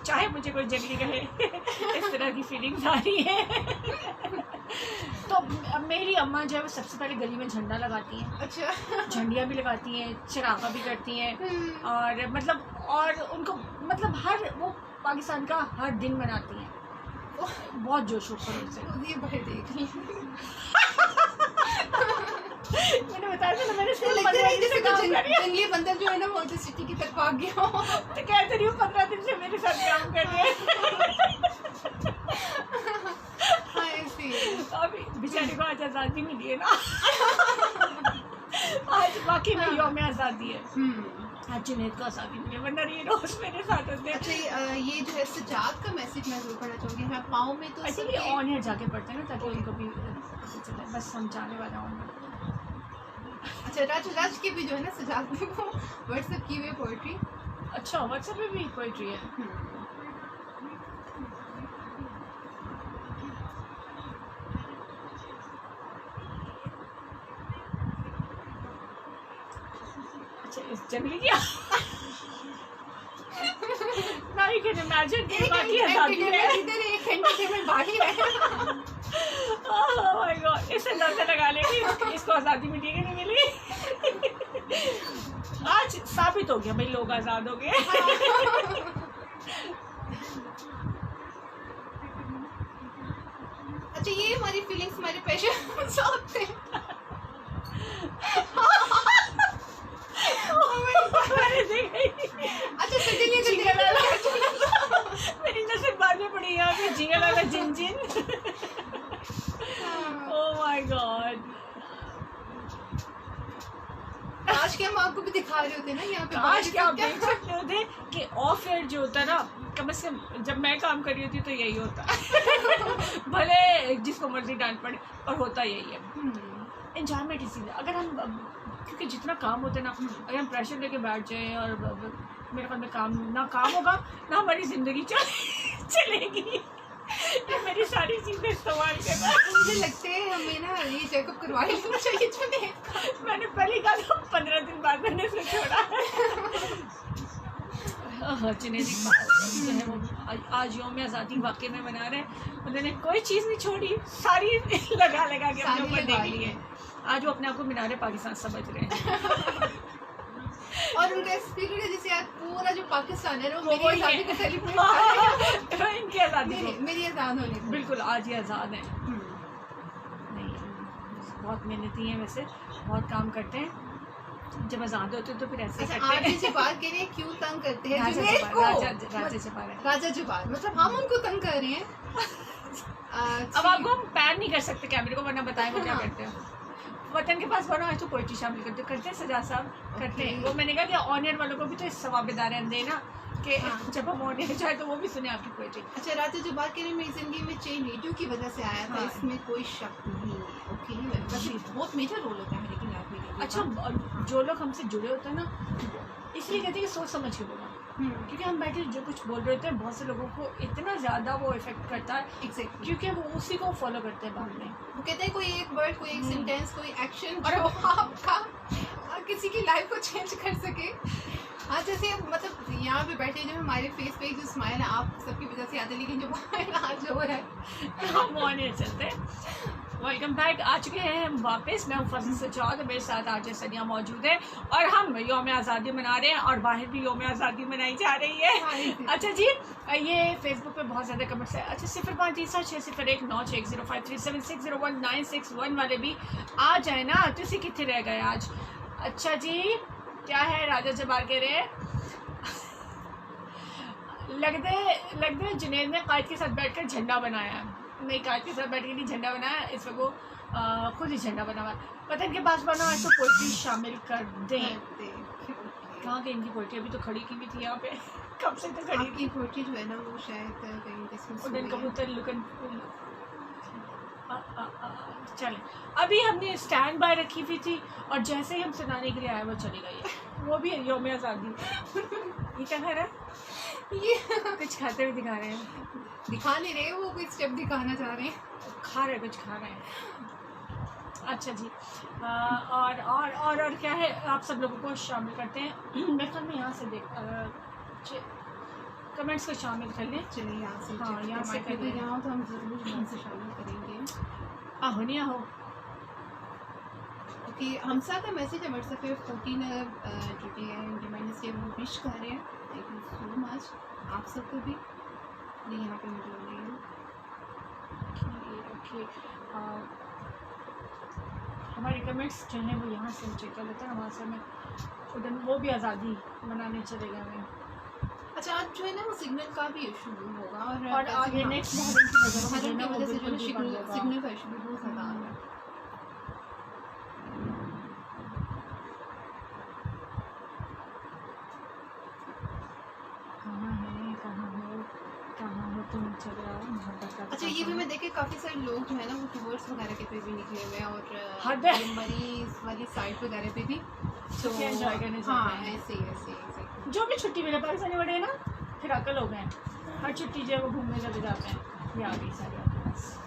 चाहे मुझे कोई जंगली कहे, इस तरह की फीलिंग्स आ रही है। तो मेरी अम्मा जो है वो सबसे पहले गली में झंडा लगाती हैं। अच्छा। झंडियाँ भी लगाती हैं, चरागा भी करती हैं और मतलब, और उनको मतलब हर वो पाकिस्तान का हर दिन मनाती हैं बहुत जोशो खरोश से। ये बाहर देख ली। मैंने बताया था ना, मैंने सिर्फ लगता 15 है दिन से काम कर रही हूँ। जंगली बंदर जो है ना वो सिटी की तरफ आ गया हो। तो कहते रही हूँ 15 दिन से मेरे साथ काम कर रही है। हाँ ऐसे अभी बेचारे को आज आज़ादी मिली है ना। आज बाकी में यौम आज़ादी है, आज जुनैद को आज़ादी मिली, वरना ये रोज मेरे साथ होते हैं। अच्छा ये जो है सजाद का मैसेज मैं जरूर पढ़ना चाहूँगी। हाँ पाँव में तो आई थिंक ये ऑन एयर जाके पढ़ते हैं ना, ताकि उनको भी चले, बस हम जाने वाले ऑन। अच्छा राज के भी जो है ना सजाद ने वो व्हाट्सएप की हुई पोइट्री। अच्छा, व्हाट्सएप पे भी पोइट्री है। जंगली क्या ना यू कैन इमेजिन कि बाकी आजादी है इधर एक एंटरटेनमेंट बाकी है। ओह माय गॉड, इस अंदाजा लगा ले कि इसको आज़ादी मिली कि नहीं मिली। आज साबित हो गया भाई, लोग आज़ाद हो गए। अच्छा, ये हमारी फीलिंग्स, हमारे प्रेशर सब थे। अच्छा सडनली मेरी नजर बाद में पड़ी यहाँ पे, जिंगल वाला जिन जिन। ओह माय गॉड, आज के हम आपको भी दिखा रहे होते ना यहाँ पे। आज क्या आप देख सकते होते कि ऑफ एयर जो होता है ना, कम से कम जब मैं काम कर रही होती तो यही होता। भले जिसको मर्जी डांट पड़े, और होता यही है। एंजॉयमेंट इसीलिए, अगर हम, क्योंकि जितना काम होता है ना, अगर हम प्रेशर लेके बैठ जाए और मेरे ख्याल में काम होगा ना, हमारी ज़िंदगी चलेगी। ये मेरी सारी चीज़ें इस्तेमाल करना। मुझे लगता है हमें ना ये चेकअप करवा लेना चाहिए चुने। मैंने पहली कहा था 15 दिन बाद मैंने इसको छोड़ा। जुनैद इकबाल जो है वो आज यौम आज़ादी वाकई में मना रहे हैं। उन्होंने कोई चीज़ नहीं छोड़ी, सारी लगा के अपने ऊपर देख ली है। आज वो अपने आप को मीनार पाकिस्तान समझ रहे हैं। और उनका स्पीकर है जिसे आज पूरा जो पाकिस्तान है ना, वो मेरी आज़ादी को सेलिब्रेट इनकी आज़ादी को, मेरी आज़ाद होने को। बिल्कुल आज ही आज़ाद है। नहीं, बहुत मेहनती हैं वैसे, बहुत काम करते हैं। जब आज़ाद होते तो फिर ऐसे अच्छा, करते आप हैं। जिसे बात कर रहे हैं क्यों तंग करते हैं राजा जुनैद को? जबार है। राजा जुबार, मतलब हम उनको तंग कर रहे हैं। अब आपको हम पैन नहीं कर सकते कैमरे को, वरना बताएं वो क्या करते हैं। वतन के पास बनो, आज तो पोइट्री शामिल करते हैं सजा साहब करते हैं। वो मैंने कहा कि ऑनियर वालों को भी तो इस सवाबेदार देना कि जब हम ऑनियर जाए तो वो भी सुने आपकी पोइट्री। अच्छा, राजा जुबार के लिए मेरी जिंदगी में चेंज रेडियो की वजह से आया था, हाँ। इसमें कोई शक नहीं है। ओके, वैसे बहुत मेजर रोल होता है लेकिन लाइफ में। अच्छा, जो लोग हमसे जुड़े होते हैं ना, इसलिए कहते हैं कि सोच समझ के बोला, क्योंकि हम बैठे जो कुछ बोल रहे होते हैं, बहुत से लोगों को इतना ज़्यादा वो इफेक्ट करता है। एग्जैक्टली, क्योंकि वो उसी को फॉलो करते हैं बाद में। वो कहते हैं कोई एक वर्ड, कोई एक सेंटेंस, कोई एक्शन जो आपका किसी की लाइफ को चेंज कर सके। हाँ, जैसे मतलब यहाँ पे बैठे जो हमारे फेस पे जो स्माइल है आप सबकी वजह से आते, लेकिन जो आज जो है हम ऑनियर चलते हैं। वेलकम बैक, आ चुके हैं हम वापस। मैं हूँ फजल सजाद, मेरे साथ आज सनिया मौजूद है और हम यौम आज़ादी मना रहे हैं और बाहर भी यौम आज़ादी मनाई जा रही है। अच्छा जी, ये फेसबुक पे बहुत ज़्यादा कमेंट्स है। अच्छा, 0537605376019661 वाले भी आ जाए ना, तो इसी कितने रह गए आज। अच्छा जी, क्या है राजा जबार कह रहे हैं, लगते जुनैद ने कायद के साथ बैठकर झंडा बनाया। नहीं, कायद के साथ बैठ के नहीं झंडा बनाया, इस वक्त वो खुद ही झंडा बना हुआ है। वतन के पास बना आज तो पोइट्री शामिल कर दें। कहाँ गई इनकी पोइट्री? अभी तो खड़ी की भी थी यहाँ पे, कब से तो खड़ी आपकी पोइट्री जो है ना वो शायद कहीं डिस्मिस उड़न कबूतर लुकन चले। अभी हमने स्टैंड बाय रखी हुई थी और जैसे ही हम सुनाने के लिए आए वो चली गई है। वो भी यौम आज़ादी। ये क्या खा रहा है? ये कुछ खाते हुए दिखा रहे हैं। दिखा नहीं रहे, वो कोई स्टेप दिखाना चाह रहे हैं। खा रहे, कुछ खा रहे हैं। अच्छा जी, और क्या है, आप सब लोगों को शामिल करते हैं। मैं कल में यहाँ से देख कमेंट्स को शामिल कर लें। चलिए यहाँ से, हाँ, यहाँ से कर तो लें। यहाँ तो हम जरूर यहाँ से शामिल करेंगे। आहो नहीं आहो। ओके, हमसा का मैसेज है व्हाट्सएप पे 14 जुटे हैं इंडिपेंडेंस डे, वो विश कर रहे हैं। थैंक यू सो मच आप सबको भी। ये यहाँ पे मुझे हो रही है। ओके, हमारे कमेंट्स जो हैं वो यहाँ से चेक कर लेते हैं, वहाँ से हमें उधर वो भी आज़ादी मनाने चले गए हैं। अच्छा, आज जो है ना वो सिग्नल का भी इशू होगा और आगे हाँ, नेक्स्ट मुहर्रम की वजह से मुहर्रम जो की है वजह से जो बिल्कुल है भी बंद होगा। सिग्नल का इशू भी बहुत ज़्यादा आ रहा है। कहाँ हो तुम, चले आओ मोहब्बत का। अच्छा, ये भी मैं देखे काफ़ी सारे लोग जो है ना वो टूवर्ड्स वगैरह के पे भी निकले हुए हैं और हद है। मरीज वाली साइड वगैरह पे भी तो एंजॉय करने जाते हाँ, हैं। ऐसे ही exactly। जो भी छुट्टी मिले पाकिस्तानी बड़े ना फिर अकल हो गए, हर छुट्टी जो है वो घूमने चले जाते हैं। ये आ गई सारी आपके पास,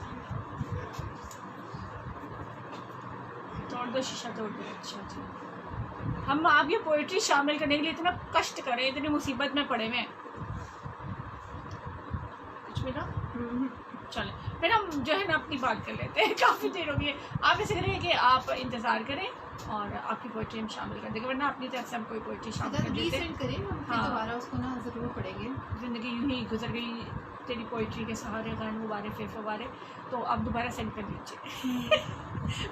तोड़ दो शीशा, तोड़ दो। अच्छा जी, हम आप ये पोइट्री शामिल करने के लिए इतना कष्ट करें, इतनी मुसीबत में पड़े हुए हैं। कुछ मिला? चले फिर हम जो है ना अपनी बात कर लेते हैं। काफ़ी देर हो गई है। आप ऐसे करेंगे कि आप इंतज़ार करें और आपकी पोइट्री हम शामिल कर देंगे, वरना अपनी तरफ से हम कोई पोइट्री शामिल कर देते हैं। करें हम फिर हाँ। दोबारा उसको ना ज़रूर पढ़ेंगे। ज़िंदगी यूं ही गुजर गई तेरी पोइट्री के सहारे, गान मुबारे फिर फवारे, तो आप दोबारा सेंड कर दीजिए।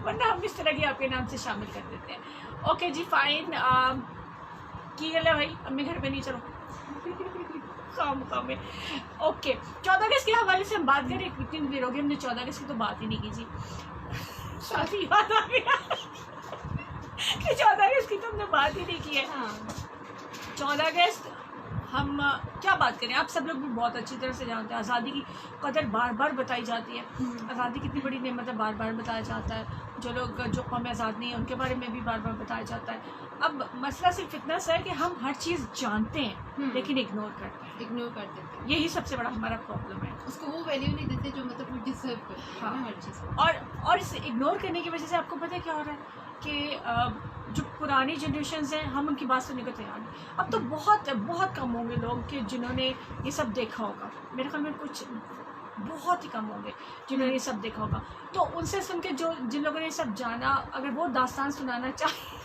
वरना हम इस तरह की आपके नाम से शामिल कर देते हैं। ओके जी फाइन। की गल है भाई, अम्मी घर पे नहीं, चलो काम में। ओके 14 अगस्त के हवाले से हम बात करें। इतनी देर हो गई, हमने 14 अगस्त की तो बात ही नहीं की जी। शादी याद आ गया कि 14 अगस्त की तो हमने बात ही नहीं की है। हाँ 14 अगस्त हम क्या बात करें, आप सब लोग भी बहुत अच्छी तरह से जानते हैं। आज़ादी की कदर बार बार बताई जाती है। आज़ादी कितनी बड़ी नेमत है, बार बार बताया जाता है। जो कौम आज़ाद नहीं है उनके बारे में भी बार बार बताया जाता है। अब मसला सिर्फ इतना सा है कि हम हर चीज़ जानते हैं लेकिन इग्नोर करते हैं। इग्नोर कर देते हैं, यही सबसे बड़ा हमारा प्रॉब्लम है। उसको वो वैल्यू नहीं देते जो मतलब वो डिजर्व करते हैं। हाँ। हर चीज़ को। और इस इग्नोर करने की वजह से आपको पता है क्या हो रहा है कि जो पुरानी जनरेशन हैं हम उनकी बात सुनने को तैयार नहीं। अब तो बहुत बहुत कम होंगे लोग कि जिन्होंने ये सब देखा होगा। मेरे ख्याल में कुछ बहुत ही कम होंगे जिन्होंने ये सब देखा होगा। तो उनसे सुन के जिन लोगों ने ये सब जाना, अगर वो दास्तान सुनाना चाहे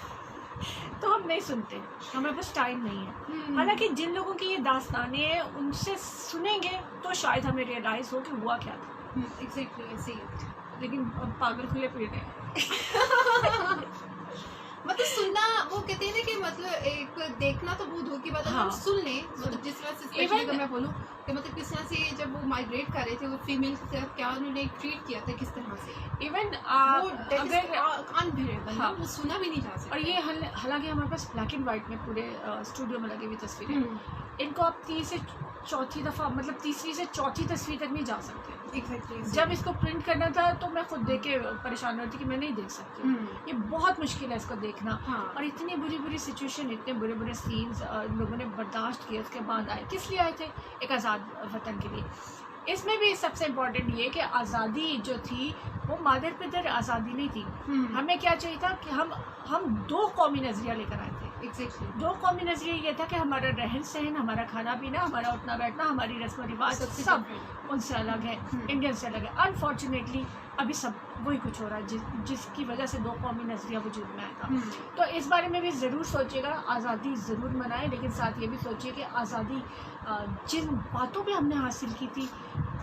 तो हम नहीं सुनते, हमें बस टाइम नहीं है। हालांकि जिन लोगों की ये दास्तानें हैं उनसे सुनेंगे तो शायद हमें रियलाइज़ हो कि हुआ क्या था। एग्जैक्टली ऐसे ही। लेकिन अब पागल खुले फिर रहे हैं। मतलब सुनना, वो कहते हैं ना कि मतलब एक देखना तो बहुत दूर की बात है। हाँ। हम सुन लें, मतलब जिस तरह से स्पेशली Even- अगर मैं बोलूँ कि मतलब किस तरह से जब वो माइग्रेट कर रहे थे वो फीमेल की तरफ क्या उन्होंने ट्रीट किया था, किस तरह से इवन वो अगर अनबिलीवेबल, हाँ। वो सुना भी नहीं जा सकता। और ये हालांकि हमारे पास ब्लैक एंड वाइट में पूरे स्टूडियो में लगी हुई तस्वीरें, इनको आप तीसरी से चौथी तस्वीर तक नहीं जा सकते। एग्जैक्टली जब इसको प्रिंट करना था तो मैं खुद देख के परेशान हो रही थी कि मैं नहीं देख सकती। ये बहुत मुश्किल है इसको देखना। हाँ। और इतनी बुरी बुरी सिचुएशन, इतने बुरे बुरे सीन्स लोगों ने बर्दाश्त किए, उसके बाद आए। किस लिए आए थे? एक आज़ाद वतन के लिए। इसमें भी सबसे इम्पोर्टेंट ये कि आज़ादी जो थी वो मादर पिदर आज़ादी नहीं थी। हमें क्या चाहिए था कि हम दो कौमी नज़रिया लेकर आए थे। एग्जैक्टली दो कौमी नज़रिया ये था कि हमारा रहन सहन, हमारा खाना पीना, हमारा उठना बैठना, हमारी रस्म रिवाज सबसे सब different। उनसे अलग है, इंडियन से अलग है। अनफॉर्चुनेटली अभी सब वही कुछ हो रहा है जिसकी वजह से दो कौमी नज़रिया वजूद में आया था। तो इस बारे में भी ज़रूर सोचिएगा, आज़ादी ज़रूर मनाएं, लेकिन साथ ये भी सोचिए कि आज़ादी जिन बातों पे हमने हासिल की थी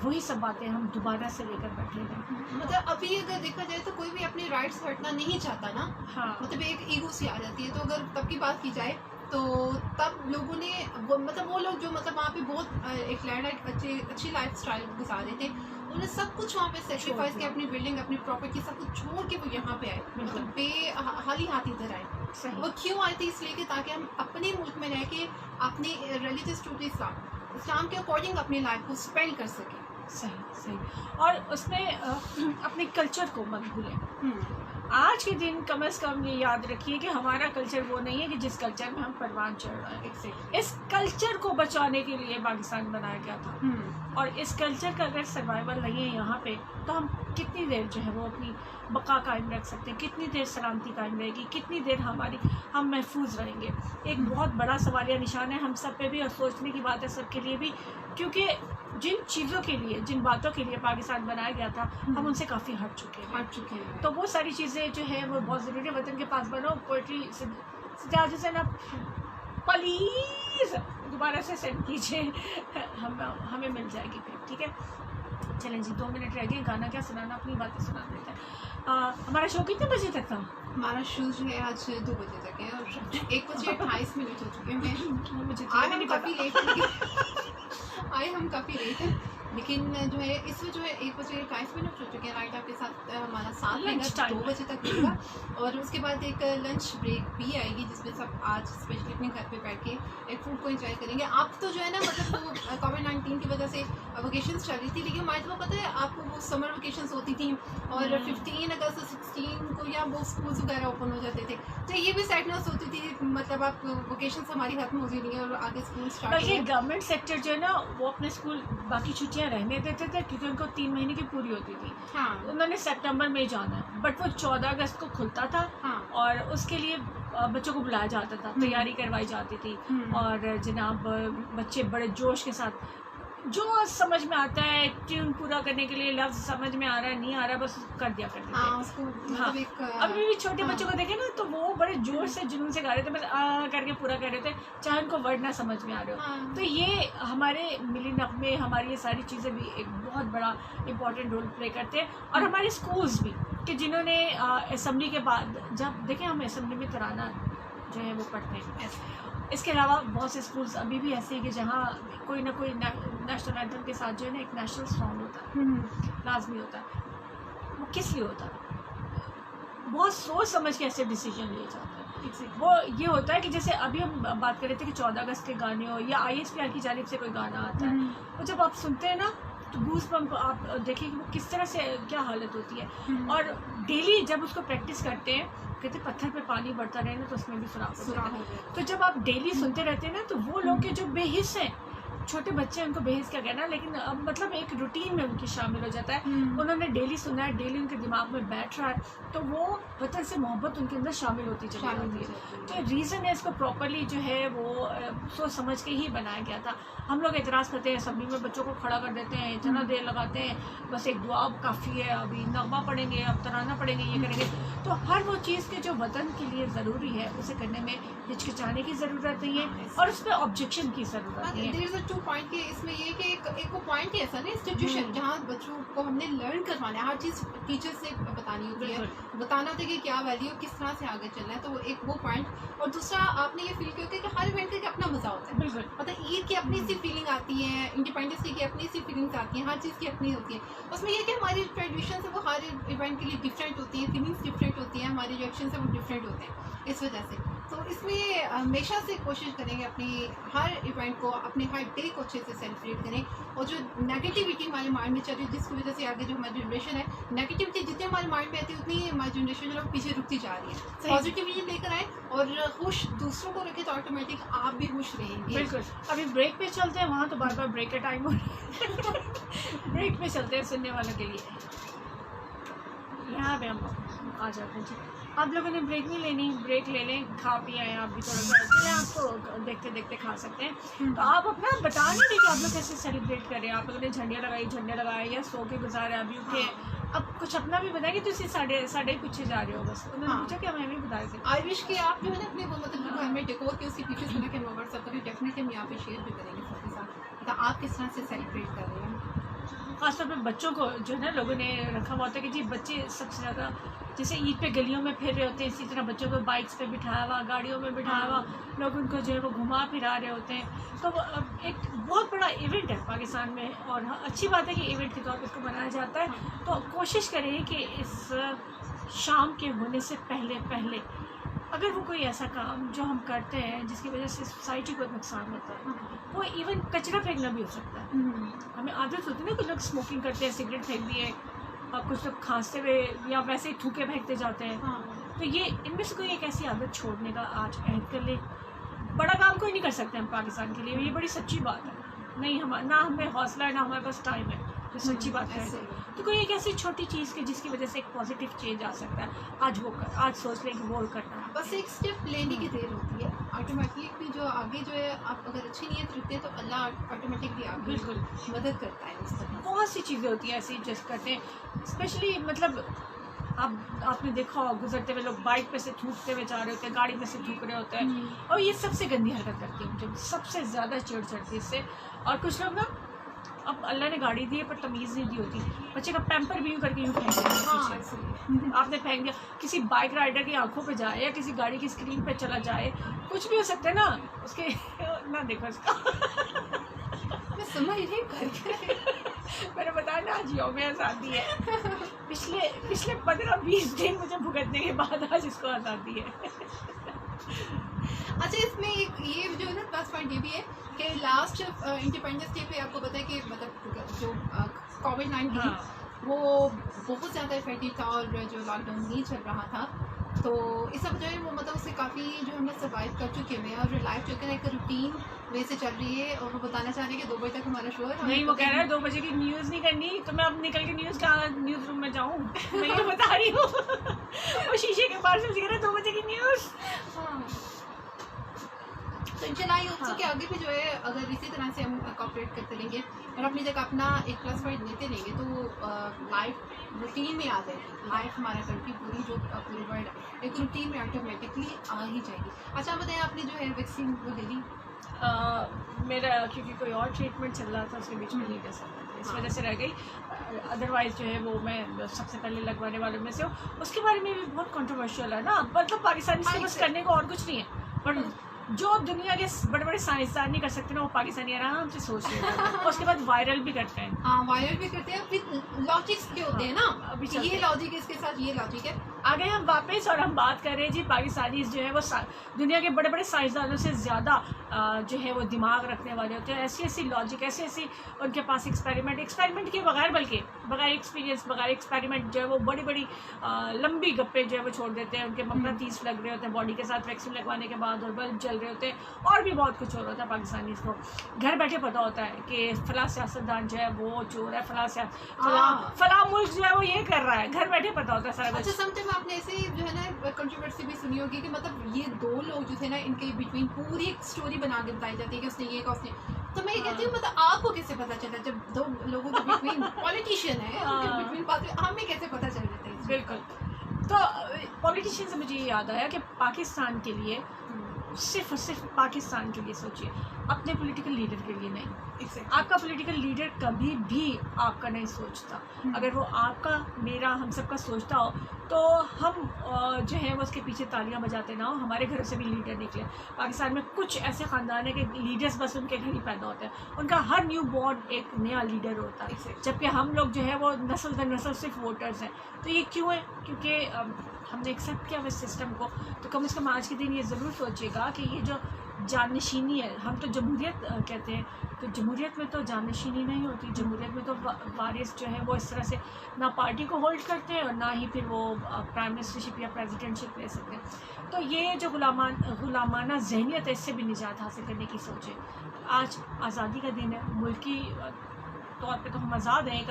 वही सब बातें हम दोबारा से लेकर बैठे हैं। मतलब अभी अगर देखा जाए तो कोई भी अपने राइट्स हटना नहीं चाहता ना। हाँ मतलब एक ईगो सी आ जाती है। तो अगर तब की बात की जाए तो तब लोगों ने वो लोग जो मतलब वहाँ पे बहुत एक अच्छी लाइफ स्टाइल गुजार रहे थे, उन्हें सब कुछ वहाँ पे सेक्रीफाइस किया, अपनी बिल्डिंग, अपनी प्रॉपर्टी सब कुछ छोड़ के वो यहाँ पे आए, मतलब खाली हाथ इधर आए। सही। वो क्यों आए थे? इसलिए कि ताकि हम अपने मुल्क में रह के अपने रिलीजियस टू इस्लाम के अकॉर्डिंग अपनी लाइफ को स्पेंड कर सकें। सही। और उसमें अपने कल्चर को मत भूलें। आज के दिन कम से कम ये याद रखिए कि हमारा कल्चर वो नहीं है कि जिस कल्चर में हम परवान चढ़ रहे हैं। इस कल्चर को बचाने के लिए पाकिस्तान बनाया गया था। और इस कल्चर का अगर सर्वाइवल नहीं है यहाँ पे तो हम कितनी देर जो है वो अपनी बका कायम रख सकते हैं, कितनी देर सलामती कायम रहेगी, कितनी देर हम महफूज रहेंगे। एक बहुत बड़ा सवालिया निशान है हम सब पे भी, और सोचने की बात है सबके लिए भी, क्योंकि जिन चीज़ों के लिए, जिन बातों के लिए पाकिस्तान बनाया गया था हम उनसे काफ़ी हट चुके हैं। तो वो सारी चीज़ें जो है वो बहुत ज़रूरी है। वतन के पास बनो। पोइट्री सिजाद हुसैन आप प्लीज़ दोबारा से सेंड कीजिए, हमें मिल जाएगी फिर, ठीक है। चलें जी, 2 मिनट रह गए, गाना क्या सुनाना, अपनी बातें सुना देते हैं। हमारा शो कितने बजे तक था? हमारा शो जो है आज 2 बजे तक है और 1:28 हो चुके हैं। मुझे आज हम काफ़ी लेट आए, हम काफ़ी लेट हैं, लेकिन जो है इसमें जो है 1:28 हो चुके हैं। राइट आपके साथ हमारा साथ Lunch रहेगा, time 2 बजे तक होगा और उसके बाद एक लंच ब्रेक भी आएगी जिसमें सब आज स्पेशली अपने घर पे बैठ के एक फूड को एंजॉय करेंगे। आप तो जो है ना मतलब वो कोविड-19 की वजह से वोकेशंस चल रही थी, लेकिन हमारे तो पता है आपको वो समर वोकेशंस होती थी और 15 अगस्त 16 को या वो स्कूल्स वगैरह ओपन हो जाते थे। तो ये भी सैडनेस होती थी, मतलब आप वोकेशंस हमारी खत्म हो रही है और आगे स्कूल स्टार्ट बल्कि गवर्नमेंट सेक्टर जो है ना वो अपने स्कूल बाकी छुट्टियां रहने देते थे क्योंकि उनको 3 महीने की पूरी होती थी। हाँ उन्होंने सितंबर में जाना है, बट वो 14 अगस्त को खुलता था। हाँ और उसके लिए बच्चों को बुलाया जाता था, तैयारी करवाई जाती थी और जनाब बच्चे बड़े जोश के साथ जो समझ में आता है ट्यून पूरा करने के लिए, लफ्ज़ समझ में आ रहा है नहीं आ रहा है बस कर दिया करते थे। हाँ, अभी भी छोटे बच्चों को देखे ना तो वो बड़े जोर से जुनून से गा रहे थे, मतलब करके पूरा कर रहे थे चाहे उनको वर्ड ना समझ में आ रहे हो। तो ये हमारे मिली नगमे, हमारी ये सारी चीज़ें भी एक बहुत बड़ा इम्पोर्टेंट रोल प्ले करते हैं। और हमारे स्कूल्स भी कि जिन्होंने असम्बली के बाद जब देखें हम असम्बली में तराना जो है वो पढ़ते हैं। इसके अलावा बहुत से स्कूल्स अभी भी ऐसे हैं कि जहाँ कोई ना कोई नेशनल एंथम के साथ जो है ना एक नेशनल सॉन्ग होता है, लाजमी होता है। वो किस लिए होता है? बहुत सोच समझ के ऐसे डिसीजन लिए जाते हैं। वो ये होता है कि जैसे अभी हम बात कर रहे थे कि 14 अगस्त के गाने हो या ISPR की जानिब से कोई गाना आता है, वो जब आप सुनते हैं ना तो गूज बम्प आप देखिए कि वो किस तरह से क्या हालत होती है। और डेली जब उसको प्रैक्टिस करते हैं, कहते पत्थर पे पानी बढ़ता रहे ना तो उसमें भी सुराख हो जाता है। तो जब आप डेली सुनते रहते हैं ना तो वो लोग के जो बेहिस हैं, छोटे बच्चे हैं उनको बेहिस क्या कहना, लेकिन अब मतलब एक रूटीन में उनकी शामिल हो जाता है। उन्होंने डेली सुना है, डेली उनके दिमाग में बैठ रहा है, तो वो वतन से मोहब्बत उनके अंदर शामिल होती चली जाती है। तो रीज़न है इसको प्रॉपरली जो है वो सोच समझ के ही बनाया गया था। हम लोग एतराज़ करते हैं, सभी में बच्चों को खड़ा कर देते हैं, इतना देर लगाते हैं, बस एक दुआ काफ़ी है, अभी नगमा पढ़ेंगे, अब तराना पढ़ेंगे, ये करेंगे। तो हर वो चीज़ के जो वतन के लिए ज़रूरी है उसे करने में हिचकिचाने की ज़रूरत नहीं है और उस पर ऑब्जेक्शन की ज़रूरत नहीं है। पॉइंट के इसमें ये कि एक वो पॉइंट ही ऐसा ना इंस्टीट्यूशन जहाँ बच्चों को हमने लर्न करवाना है, हर चीज़ टीचर से बतानी होती है, बताना होता है कि क्या वैल्यू किस तरह से आगे चलना है। तो वो एक वो पॉइंट। और दूसरा आपने ये फील किया कि हर इवेंट का अपना मज़ा होता है। बिल्कुल, मतलब ईद की अपनी सी फीलिंग आती है, इंडिपेंडेंस डे की अपनी सी फीलिंग्स आती हैं, हर चीज़ की अपनी होती है। उसमें यह कि हमारी ट्रेडिशन है वो हर इवेंट के लिए डिफरेंट होती है, फीलिंग्स डिफरेंट होती हैं, हमारे रिएक्शन है वो डिफरेंट होते हैं इस वजह से। तो इसमें हमेशा से कोशिश करेंगे अपनी हर इवेंट को, अपने हर डे को अच्छे से सेलिब्रेट करें। और जो नेगेटिविटी हमारे माइंड में चल रही है जिसकी वजह से आगे जो हमारी जनरेशन है, नेगेटिविटी जितनी हमारे माइंड में आती है उतनी हमारी जनरेशन जो पीछे रुकती जा रही है। पॉजिटिविटी लेकर आए और खुश दूसरों को रखें तो ऑटोमेटिक आप भी खुश रहेंगे। बिल्कुल। अभी ब्रेक पे चलते हैं, वहाँ तो बार बार ब्रेक का टाइम हो रहा है। ब्रेक पे चलते हैं सुनने वालों के लिए। यहाँ पे हम आ जाते हैं जी। आप लोगों ने ब्रेक नहीं लेनी, ब्रेक ले लें, खा पी आए आप भी थोड़ा सा, चलें आप तो देखते देखते खा सकते हैं। तो आप अपना बता नहीं कि आप लोग कैसे सेलिब्रेट कर रहे हैं। आप लोगों ने झंडे लगाए या सो के गुजारे, अभी उठे। अब कुछ अपना भी बताएं कि तुम साढ़े पीछे जा रहे हो। बस उन्होंने पूछा कि हमें भी बता रहे थे। आई विश कि आप जो है ना अपने वो मतलब घर में डेकोर के उसके पीछे सुना के व्हाट्सएप करें, डेफिनेटली हम यहाँ पे शेयर भी करेंगे सबके साथ। तो आप किस तरह से सेलिब्रेट कर रहे हैं? खासतौर पे बच्चों को जो है ना लोगों ने रखा हुआ होता है कि जी बच्चे सबसे ज़्यादा जैसे ईद पे गलियों में फिर रहे होते हैं, इसी तरह बच्चों को बाइक्स पे बिठाया हुआ, गाड़ियों में बिठाया हुआ, लोग उनको जो है वो घुमा फिरा रहे होते हैं। तो एक बहुत बड़ा इवेंट है पाकिस्तान में और अच्छी बात है कि इवेंट के तौर पर इसको मनाया जाता है। तो कोशिश करें कि इस शाम के होने से पहले अगर वो कोई ऐसा काम जो हम करते हैं जिसकी वजह से सोसाइटी को नुकसान होता है, वो इवन कचरा फेंकना भी हो सकता है। हमें आदत होती है ना, कुछ लोग स्मोकिंग करते हैं, सिगरेट फेंक दिए, और कुछ लोग खांसते हुए या वैसे ही थूके फेंकते जाते हैं। तो ये इनमें से कोई एक ऐसी आदत छोड़ने का आज अहद कर ले। बड़ा काम कोई नहीं कर सकते हम पाकिस्तान के लिए, ये बड़ी सच्ची बात है। नहीं ना हमें हौसला है, ना हमारे पास टाइम है, तो सच्ची बात है। तो कोई एक ऐसी छोटी चीज़ की जिसकी वजह से एक पॉजिटिव चेंज आ सकता है, आज सोच लें कि वो करना है। बस एक स्टेप लेने की देर होती है। ऑटोमेटिकली जो आगे जो है आप अगर अच्छी नीयत रखते हैं तो अल्लाह ऑटोमेटिकली आपकी बिल्कुल मदद करता है उस तरह। बहुत सी चीज़ें होती हैं ऐसी जस्ट करते हैं, स्पेशली मतलब आपने देखा हो गुजरते हुए लोग बाइक पे से थूकते हुए जा रहे होते हैं, गाड़ी में से थूक रहे होते हैं, और ये सबसे गंदी हरकत करती है मुझे, सबसे ज़्यादा चिढ़ चढ़ती है इससे। और कुछ लोग ना, अब अल्लाह ने गाड़ी दी है पर तमीज़ नहीं दी होती, बच्चे का पैम्पर भी यूँ करके यूँ फेंक दिया। आपने फेंक दिया, किसी बाइक राइडर की आंखों पे जाए या किसी गाड़ी की स्क्रीन पे चला जाए, कुछ भी हो सकता है ना उसके ना देखो उसका। मैं समझ नहीं करके मैंने बताया ना आज यौम आज़ादी है। पिछले 15-20 दिन मुझे भुगतने के बाद आज इसको आज़ादी है। अच्छा, इसमें एक ये जो है ना प्लस पॉइंट ये भी है कि लास्ट इंडिपेंडेंस डे पे आपको पता है कि मतलब जो कोविड-19 वो बहुत ज़्यादा इफेक्टिव था और जो लॉकडाउन नहीं चल रहा था, तो इस सब जो है वो मतलब उससे काफ़ी जो हमने सर्वाइव कर चुके हुए हैं और लाइफ जो है एक रूटीन वे से चल रही है। और वो बताना चाह रहे हैं कि 2 बजे तक हमारा शो है। नहीं, वो कह रहा है 2 बजे की न्यूज़ नहीं करनी, तो मैं अब निकल के न्यूज़ रूम में जाऊँ? मैं ये बता रही हूँ। वो शीशे के पास से कह रहा है 2 बजे की न्यूज़। हाँ, तो इंशाल्लाह ये उत्सव के आगे भी जो है अगर इसी तरह से हम कॉपरेट करते रहेंगे और अपनी जगह अपना एक प्लस पॉइंट देते रहेंगे तो लाइफ रूटीन में आ जाएगी। लाइफ हमारा कंट्री पूरी जो पूरी वर्ल्ड एक रूटीन में ऑटोमेटिकली आ ही जाएगी। अच्छा बताएं, आपने जो है वैक्सीन वो ले ली? मेरा क्योंकि कोई और ट्रीटमेंट चल रहा था उसके बीच में नहीं कर सकता था, इस वजह से रह गई। अदरवाइज जो है वो मैं सबसे पहले लगवाने वालों में से हूँ। उसके बारे में भी बहुत कंट्रोवर्शियल है ना, मतलब पाकिस्तानी से बस करने को और कुछ नहीं है, पर जो दुनिया के बड़े बड़े साइंसदान नहीं कर सकते ना, वो पाकिस्तानी आराम से सोच रहे हैं। उसके बाद वायरल भी करते हैं। हाँ, वायरल भी करते हैं, फिर लॉजिक्स के होते हैं ना, अभी ये लॉजिक है, इसके साथ ये लॉजिक है। आ गए हम वापस और हम बात कर रहे हैं जी पाकिस्तानी जो है वो दुनिया के बड़े बड़े साइंसदानों से ज़्यादा जो है वो दिमाग रखने वाले होते हैं। ऐसी ऐसी लॉजिक, ऐसी ऐसी उनके पास एक्सपेरिमेंट के बगैर, बल्कि बगैर एक्सपीरियंस, बगैर एक्सपेरिमेंट जो है वो बड़ी बड़ी लंबी गप्पे जो है वो छोड़ देते हैं। उनके मकनातीस लग रहे होते हैं बॉडी के साथ वैक्सीन लगवाने के बाद, और बल्ब जल रहे होते हैं, और भी बहुत कुछ हो रहा था। पाकिस्तानी को घर बैठे पता होता है कि फला सियासतदान जो है वो चोर है, फला मुल्क जो है वो ये कर रहा है, घर बैठे पता होता है सारा कुछ। अच्छा, समटाइम आपने ऐसे जो है ना कंट्रोवर्सी भी सुनी होगी कि मतलब ये 2 लोग जो थे ना, इनके बिटवीन पूरी एक स्टोरी बना के बताई जाती है कि उसने ये कहा, उसने। तो मैं ये कहती हूँ मतलब आपको कैसे पता चला जब 2 लोगों के बिटवीन पॉलिटिशियन है, उनके बिटवीन बात हमें कैसे पता चल जाता है? बिल्कुल। तो पॉलिटिशियन से मुझे ये याद आया कि पाकिस्तान के लिए, सिर्फ और सिर्फ पाकिस्तान के लिए सोचिए, अपने पॉलिटिकल लीडर के लिए नहीं। आपका पॉलिटिकल लीडर कभी भी आपका नहीं सोचता। अगर वो आपका, मेरा, हम सबका सोचता हो तो हम जो है वो उसके पीछे तालियां बजाते ना हो। हमारे घर से भी लीडर निकले। पाकिस्तान में कुछ ऐसे ख़ानदान है कि लीडर्स बस उनके घर ही पैदा होते हैं, उनका हर न्यू बॉर्न एक नया लीडर होता है, जबकि हम लोग जो है वो नस्ल दर नस्ल सिर्फ वोटर्स हैं। तो ये क्यों है? क्योंकि हमने एक्सेप्ट किया हुआ सिस्टम को। तो कम से कम आज के दिन ये ज़रूर सोचिएगा कि ये जो जाननशीनी है, हम तो जमहूरियत कहते हैं, तो जमहूरियत में तो जाननशीनी नहीं होती। जमहूरियत में तो वारिस जो है वो इस तरह से ना पार्टी को होल्ड करते हैं और ना ही फिर वो प्राइम मिनिस्टरशिप या प्रेसिडेंटशिप ले सकते हैं। तो ये जो गुलामाना जहनियत है, इससे भी निजात हासिल करने की सोच है। आज आज़ादी का दिन है, मुल्की तौर पे तो हम आज़ाद हैं, एक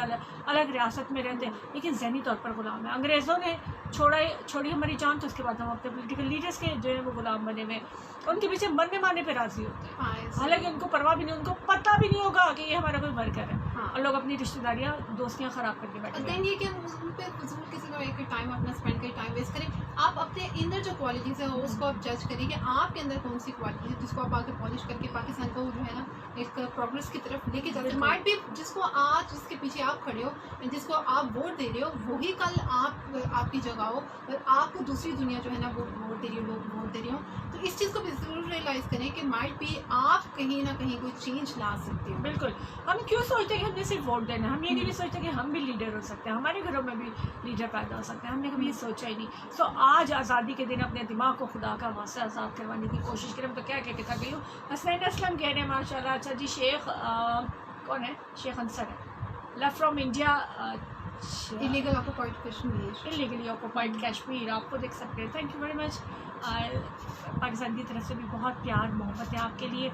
अलग रियासत में रहते हैं, लेकिन ज़हनी तौर पर ग़ुलाम है। अंग्रेज़ों ने छोड़ी हमारी जान, तो उसके बाद हम अपने पॉलिटिकल लीडर्स के जो है वो ग़ुलाम बने हुए, उनके पीछे मरने मारने पे राज़ी होते हैं। हालांकि उनको परवाह भी नहीं, उनको पता भी नहीं होगा कि ये हमारा कोई वर्कर है। और लोग अपनी रिश्तेदारियाँ, दोस्तियाँ ख़राब करके बैठे हैं। ये कि हम उन पे फजूल किसी का एक टाइम अपना स्पेंड करें, टाइम वेस्ट करें। आप अपने इंदर जो क्वालिटीज़ है उसको आप जज करें कि आपके अंदर कौन सी क्वालिटी है जिसको आप आगे पॉलिश करके पाकिस्तान को जो है ना एक प्रोग्रेस की तरफ लेके जाते हैं। माइट भी जिसको आज जिसके पीछे आप खड़े हो, जिसको आप वोट दे रहे हो, वही कल आपकी जगह हो और आपको दूसरी दुनिया जो है ना वो वोट दे रही हो, लोग वोट दे रहे हो। तो इस चीज़ को भी ज़रूर रियलाइज़ करें कि माइट भी आप कहीं ना कहीं कोई चेंज ला सकते हो। बिल्कुल। हम क्यों सोचते हैं कि हमने सिर्फ वोट देना, हम ये नहीं भी सोचते कि हम भी लीडर हो सकते हैं, हमारे घरों में भी लीडर पैदा हो सकते हैं। हमने कभी ये सोचा ही नहीं। सो आज आज़ादी के दिन अपने दिमाग को खुदा का वास्ता आज़ाद करवाने की कोशिश करें। तो क्या कहते थक गई हूँ। हसनैन असलम कह रहे हैं माशाल्लाह। अच्छा जी, शेख कौन है? शेख अंसर है, love from India. Illegal occupied Kashmir, illegally occupied Kashmir, आपको देख सकते हैं। Thank you very much. Pakistan की तरफ से भी बहुत प्यार मोहब्बत है आपके लिए।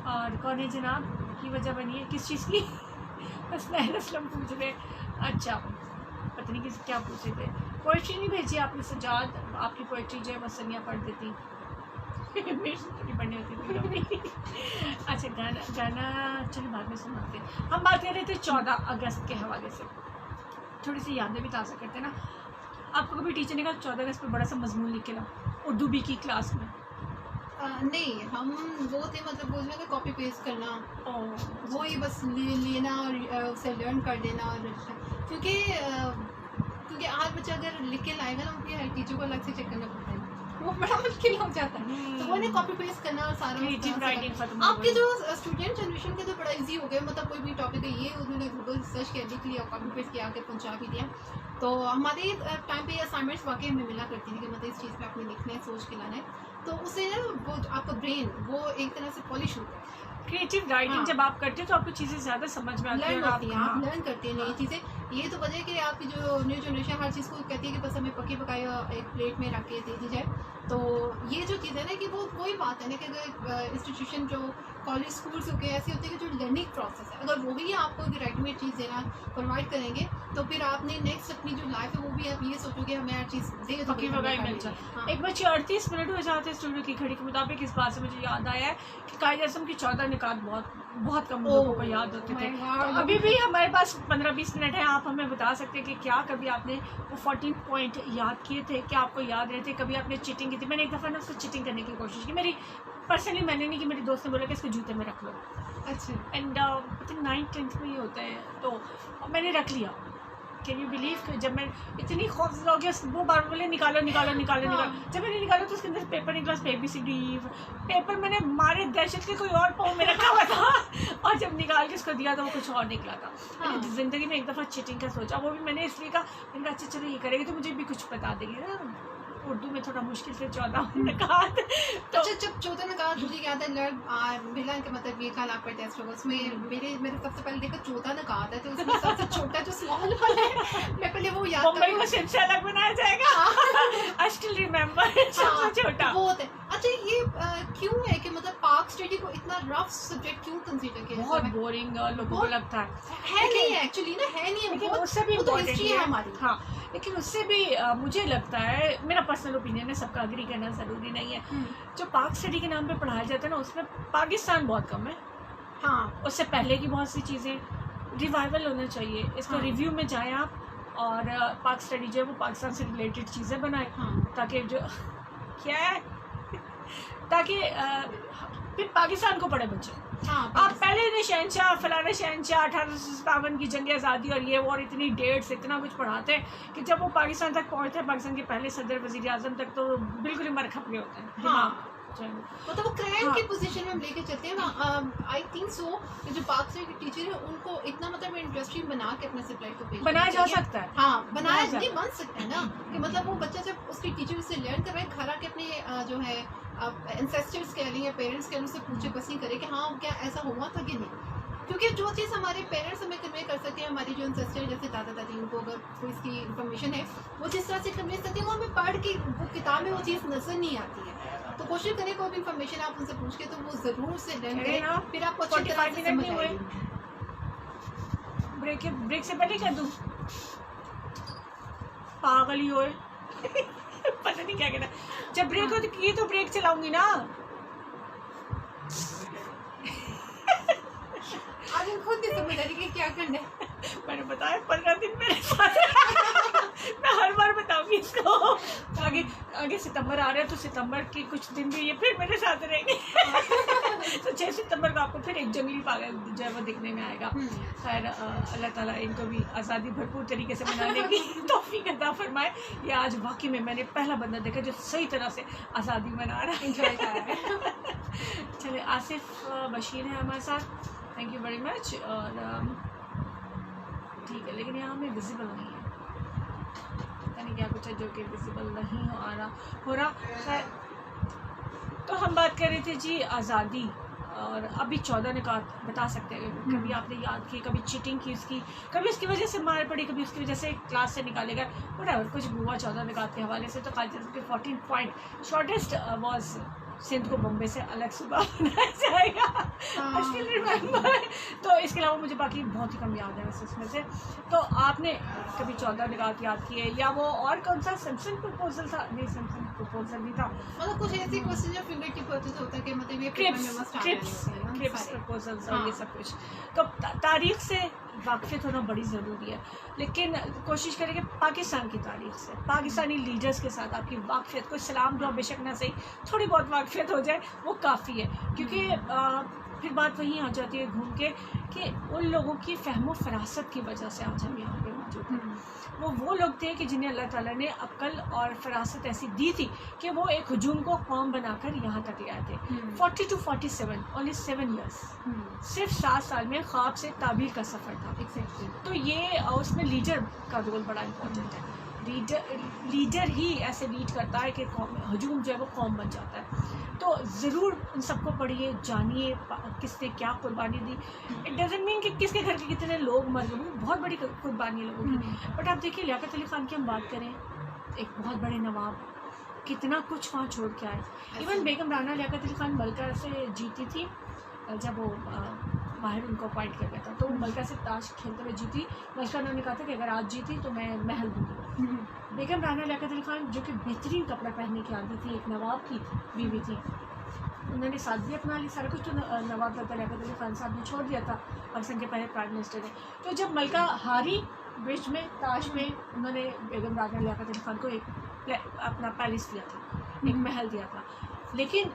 और कौन है जनाब की वजह बनी है, किस चीज़ की? हसनैन असलम पूछ रहे। अच्छा, पता नहीं किस क्या पूछे थे। पोइट्री नहीं भेजी आपने सजाद, आपकी पोइट्री जो है वो सनिया पढ़ देती। मेरी थोड़ी पढ़नी होती थी। अच्छा, गाना चलो बाद में सुनाते हैं। हम बात कर रहे थे 14 अगस्त के हवाले से, थोड़ी सी यादें भी ताज़ा करते हैं ना। आपको कभी टीचर ने कहा 14 अगस्त पर बड़ा सा मजमून लिख के लाओ उर्दू बी की क्लास में? नहीं, हम वो थे मतलब बोलना कि कॉपी पेस्ट करना, वो ही बस लेना और उसे लर्न कर देना। और क्योंकि आज बच्चा अगर लिख के लाएगा ना, उनके टीचर को अलग से चेक करना पड़ता है, वो बड़ा मुश्किल हो जाता है। तो वो नहीं कॉपी पेस्ट करना और सारा आपके जो स्टूडेंट जनरेशन के तो बड़ा इजी हो गया। मतलब कोई भी टॉपिक है, ये उन्होंने गूगल सर्च कर लिख लिया, कॉपी पेस्ट किया के पहुंचा भी दिया। तो हमारे टाइम पे असाइनमेंट्स वाकई हमें मिला करती थी कि मतलब इस चीज़ पे आपने लिखना है, सोच के लाना है। तो उससे ना वो आपका ब्रेन वो एक तरह से पॉलिश होता है। क्रिएटिव राइटिंग हाँ। जब आप करते हो तो आपको चीज़ें ज़्यादा समझ में आती है लर्न और होती है, आप हाँ। लर्न करते हैं नई चीज़ें। ये तो पता है कि आपकी जो न्यू जनरेशन हर चीज़ को कहती है कि बस हमें पकी पकाई एक प्लेट में रख के दे दी जाए। तो ये जो चीज़ है ना कि वो कोई बात है ना कि अगर इंस्टीट्यूशन जो कॉलेज स्कूल्स हो गए ऐसे होते हैं कि जो लर्निंग प्रोसेस है, अगर वही आपको रेडीमेड चीज़ देना प्रोवाइड करेंगे तो फिर आपने नेक्स्ट अपनी जो लाइफ है वो भी आप ये सोचोगे हमें हर चीज़ दे दो, पकी पकाई मिल जाए। हाँ। 1:38 हो जाते हैं स्टूडियो की घड़ी के मुताबिक। इस बात से मुझे याद आया है कि कायद आज़म की 14 निकात बहुत कम लोगों को याद होते थे। तो अभी भी हमारे पास 15-20 मिनट है, आप हमें बता सकते हैं कि क्या कभी आपने वो 14 पॉइंट याद किए थे, क्या आपको याद रहते? कभी आपने चीटिंग की थी? मैंने एक दफ़ा ना उससे चीटिंग करने की कोशिश की, मेरी पर्सनली मैंने नहीं की, मेरे दोस्त ने बोला कि इसको जूते में रख लो। अच्छा। एंड आई थिंक 9th-10th में ही होता है, तो मैंने रख लिया। Can you believe? जब मैं इतनी खौफजदा हो गया, वो बार बोले निकालो। जब मैंने निकाला तो उसके अंदर पेपर निकला, ABCD पेपर मैंने मारे दहशत के कोई और पाँव में रखा हुआ था और जब निकाल के उसको दिया तो वो कुछ और निकला था। हाँ। ज़िंदगी में एक दफ़ा चीटिंग का सोचा, वो भी मैंने इसलिए कहा, मैंने कहा अच्छा चलो ये करेगी तो मुझे भी कुछ बता देगी ना, उर्दू में थोड़ा मुश्किल से 14 निकात। तो अच्छा, जब 14 निकात मुझे याद है मिला के मतलब ये कल आपका टेस्ट होगा, उसमें मेरे सबसे पहले देखा 14 निकात है तो उसमें सबसे छोटा जो स्मॉल वाला है मैं पहले वो याद मुंबई को सिर्फ से अलग बनाया जाएगा। आई स्टिल रिमेम्बर सबसे छोटा वो होता है। अच्छा, ये क्यों है कि मतलब पाक स्टडी को इतना रफ सब्जेक्ट क्यों कंसीडर किया बहुत जाता है? बोरिंग लोगों को लगता है नहीं एक्चुअली ना, है नहीं, लेकिन बहुत उससे भी वो तो इम्पोर्टेंट हिस्ट्री है हमारी। हाँ, लेकिन उससे भी मुझे लगता है, मेरा पर्सनल ओपिनियन है, सबका अग्री करना ज़रूरी नहीं है, जो पाक स्टडी के नाम पे पढ़ाया जाता है ना उसमें पाकिस्तान बहुत कम है। हाँ, उससे पहले की बहुत सी चीज़ें रिवाइवल होना चाहिए। इसका हाँ। रिव्यू में जाएँ आप और पाक स्टडी जो है वो पाकिस्तान से रिलेटेड चीज़ें बनाए, हाँ। ताकि जो क्या है ताकि फिर पाकिस्तान को पढ़े बच्चे। हाँ, आप पहले ने शहनशाह फलाना शहनशाह 1857 की जंग आज़ादी और ये और इतनी डेट्स इतना कुछ पढ़ाते हैं कि जब वो पाकिस्तान तक पहुँचते हैं, पाकिस्तान के पहले सदर वज़ीर आज़म तक तो बिल्कुल ही मरखप गए होते हैं। हाँ। मतलब वो क्रैंक हाँ। की पोजीशन में हम लेके चलते हैं। आई थिंक सो कि जो पाक स्टडी के टीचर है उनको इतना मतलब इंटरेस्टिंग बना के अपने सप्लाई को भेजना बनाया जा चाहिए। सकता है। हाँ, बनाया बनाया नहीं बन सकता है ना कि मतलब वो बच्चा जब उसकी टीचर से लर्न कर रहा है, घर आके अपने जो है एंसेस्टर्स कह लें या पेरेंट्स कह लें उससे पूछे बस नहीं करे कि हाँ क्या ऐसा हुआ था कि नहीं, क्योंकि जो चीज़ हमारे पेरेंट्स हमें कन्वे कर सकते हैं, हमारी जो एंसेस्टर जैसे दादा दादी उनको अगर कोई इसकी इन्फॉर्मेशन है वो जिस तरह से कन्वे करते हैं वो हमें पढ़ के वो किताब में वो चीज़ नजर नहीं आती है। तो कोशिश करें कोई भी इन्फॉर्मेशन आप उनसे पूछ के तो वो ज़रूर से लर्न अरे करें, हाँ, फिर आपको अच्छी तरह 45 से मिनट समझ नहीं हुए। आएगी। ब्रेक से पहले कर दूँ? पागल ही होए। पता नहीं क्या कहना। जब ब्रेक हो तो ये तो ब्रेक चलाऊंगी ना। आज हम खुद नहीं समझ आ रही कि क्या करना है। मैंने बताया 15 दिन मेरे साथ। मैं हर बार बताऊंगी इसको। आगे सितंबर आ रहा है तो सितंबर के कुछ दिन भी ये फिर मेरे साथ रहेंगे। तो 6 सितंबर को आपको फिर एक जंगली पागल जो है वो दिखने में आएगा। खैर अल्लाह ताला इनको भी आज़ादी भरपूर तरीके से मनाने की तौफीक अता फरमाए। ये आज वाकई में मैंने पहला बंदा देखा जो सही तरह से आज़ादी मना रहा है, एंजॉय कर रहा है। चले आसिफ बशीर है हमारे साथ, थैंक यू वेरी मच। और ठीक है, लेकिन यहाँ में विजिबल नहीं है, पता नहीं क्या कुछ है जो कि विजिबल नहीं हो रहा। खैर, तो हम बात कर रहे थे जी आज़ादी, और अभी 14 निकात बता सकते हैं कभी आपने याद की, कभी चीटिंग की उसकी, कभी उसकी वजह से मार पड़ी, कभी उसकी वजह से क्लास से निकाले गए, व्हाटएवर कुछ हुआ 14 निकात के हवाले से। तो कायद के 14 पॉइंट शॉर्टेस्ट वाज सिंध को बॉम्बे से अलग सूबा बनाया जाएगा। I still remember। तो इसके अलावा मुझे बाकी बहुत ही कम याद है वैसे इसमें से। तो आपने कभी 14 निकात याद किए, या वो और कौन सा सिम्पसन प्रपोजल था? नहीं, सिम्पसन प्रपोजल नहीं था, मतलब कुछ ऐसे क्वेश्चन जो फिंगर टिप होते होता है कि मतलब ये पेपर में मस्ट आने होते हैं क्रिप्स सारे। प्रपोजल्स और ये हाँ। सब कुछ। तो तारीख से वाक़िफ़ होना बड़ी ज़रूरी है, लेकिन कोशिश करें कि पाकिस्तान की तारीख से, पाकिस्तानी लीडर्स के साथ आपकी वाक़फ़ियत, कोई सलाम दुआ बेशक ना सही, थोड़ी बहुत वाक़फ़ियत हो जाए वो काफ़ी है। क्योंकि फिर बात वहीं आ जाती है घूम के कि उन लोगों की फ़हम फरासत की वजह से आज हम यहाँ पे मौजूद हैं। वो लोग थे कि जिन्हें अल्लाह ताला ने अक्ल और फरासत ऐसी दी थी कि वो एक हजूम को कौम बनाकर यहाँ तक ले आए थे। 40 to 47 ओनली 7 years, सिर्फ 7 साल में ख्वाब से ताबीर का सफ़र था। एग्जैक्टली। तो ये उसमें लीडर का रोल बड़ा इम्पोर्टेंट है। लीडर ही ऐसे लीड करता है कि हजूम जो है वो कौम बन जाता है। तो ज़रूर उन सबको पढ़िए, जानिए किसने क्या कुर्बानी दी। इट डजेंट मीन कि किसके घर के कितने लोग मर गए, वो बहुत बड़ी कुर्बानी है लोगों की। बट आप देखिए लियाकत अली ख़ान की हम बात करें, एक बहुत बड़े नवाब, कितना कुछ वहाँ छोड़ के आए। इवन बेगम राना लियाकत अली ख़ान मलका से जीती थी, जब वो बाहर उनको अपॉइंट किया गया था, तो मलका से ताश खेलते हुए जीती। मलका उन्होंने कहा था कि अगर आज जीती तो मैं महल दूँगी। बेगम राना लियाकत अली ख़ान जो कि बेहतरीन कपड़ा पहनने की आदत थी, एक नवाब की बीवी थी, उन्होंने सादगी अपना ली, सारा कुछ तो नवाब लियाकत अली ख़ान साहब ने छोड़ दिया था, पाकिस्तान के पहले प्राइम मिनिस्टर ने। तो जब मलका हारी ब्रिज में, ताश में, उन्होंने बेगम राना लियाकत अली ख़ान को एक अपना पैलेस दिया था, एक महल दिया था। लेकिन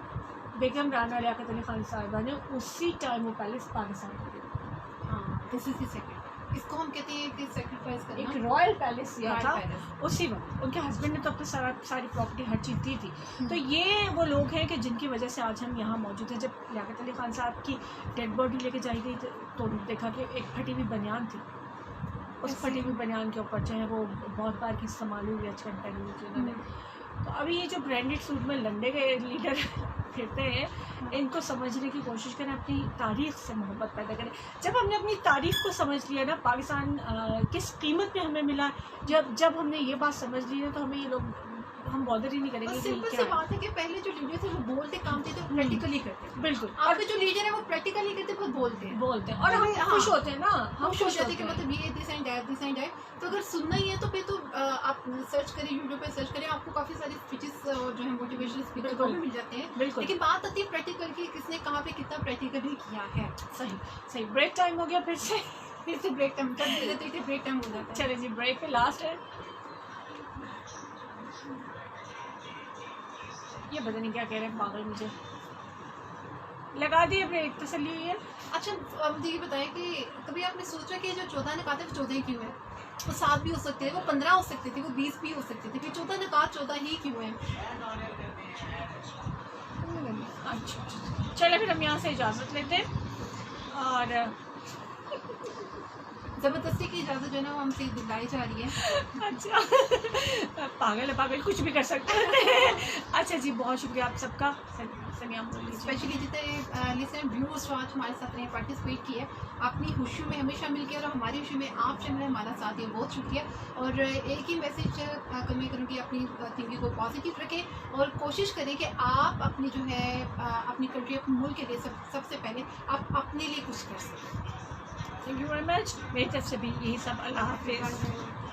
बेगम राना लियाकत अली ख़ान साहिबा ने उसी टाइम वो पैलेस पाकिस्तान को दिया। हाँ, दिस इज द सेकंड, इसको हम कहते हैं कि सैक्रिफाइस करना। एक रॉयल पैलेस दिया था उसी वक्त। उनके हस्बैंड ने तो अब तो सारी प्रॉपर्टी हर चीज़ दी थी। तो ये वो लोग हैं कि जिनकी वजह से आज हम यहाँ मौजूद हैं। जब लियाकत अली ख़ान साहब की डेड बॉडी लेके जाई गई तो देखा कि एक फटी हुई बनियान थी, उस फटी हुई बनियान के ऊपर जो है वो बहुत बार की संभाली हुई अचकन पहनी हुई थी उन्होंने। तो अभी ये जो ब्रांडेड सूट में लंडे गए लीडर फिरते हैं, इनको समझने की कोशिश करें, अपनी तारीख से मोहब्बत पैदा करें। जब हमने अपनी तारीख को समझ लिया ना, पाकिस्तान किस कीमत में हमें मिला, जब हमने ये बात समझ ली है, तो हमें ये लोग, हम बॉदर ही नहीं करेंगे। सिंपल सी बात है कि पहले जो लीडर थे वो बोलते काम थे, तो प्रैक्टिकली करते। बिल्कुल। आपके जो लीडर है वो प्रैक्टिकली करते, बहुत बोलते हैं और हम खुश होते हैं ना, हम खुश हो जाते हैं कि मतलब ये दिस एंड दैट। तो अगर सुनना ही है तो फिर तो आप सर्च करें, यूट्यूब पे सर्च करें, आपको काफ़ी सारे स्पीचेस जो है मोटिवेशनल स्पीकर वो भी मिल जाते हैं। लेकिन बात आती है प्रैक्टिकल की, किसने कहाँ पे कितना प्रैक्टिकली किया है। सही। ब्रेक टाइम हो गया फिर से ब्रेक टाइम ब्रेक टाइम हो जाता है। चले जी, ब्रेक पे लास्ट है। ये पता नहीं क्या कह रहे हैं पागल, मुझे लगा दिए ब्रेक, तसल्ली हुई है। अच्छा, अब मुझे ये बताएं कि कभी आपने सोचा कि जो 14 निकात है वो 14 ही क्यों है? वो 7 भी हो सकते थे, वो 15 हो सकते थे, वो 20 भी हो सकते थे, फिर 14 निकात 14 ही क्यों है? अच्छा, चले फिर हम यहाँ से इजाज़त लेते हैं। और ज़बरदस्ती की इजाज़त जो है ना वो हमसे दिलाई जा रही है। अच्छा पागल कुछ भी कर सकते हैं। अच्छा जी, बहुत शुक्रिया आप सबका। स्पेशली जितने लिसनर व्यूअर्स जो आज हमारे साथ ने पार्टिसिपेट किया, अपनी खुशियों में हमें शामिल किया और हमारी खुशी में आप शामिल हमारा साथ दिया, बहुत शुक्रिया। और एक ही मैसेज कन्वे करूँगी, अपनी थिंकिंग को पॉजिटिव रखें और कोशिश करें कि आप अपनी जो है अपनी कंट्री, अपने मुल्क के लिए सबसे पहले आप अपने लिए कुछ कर सकें। Thank you very much. मेरी तरफ से भी यही सब। अल्लाह हाफिज़।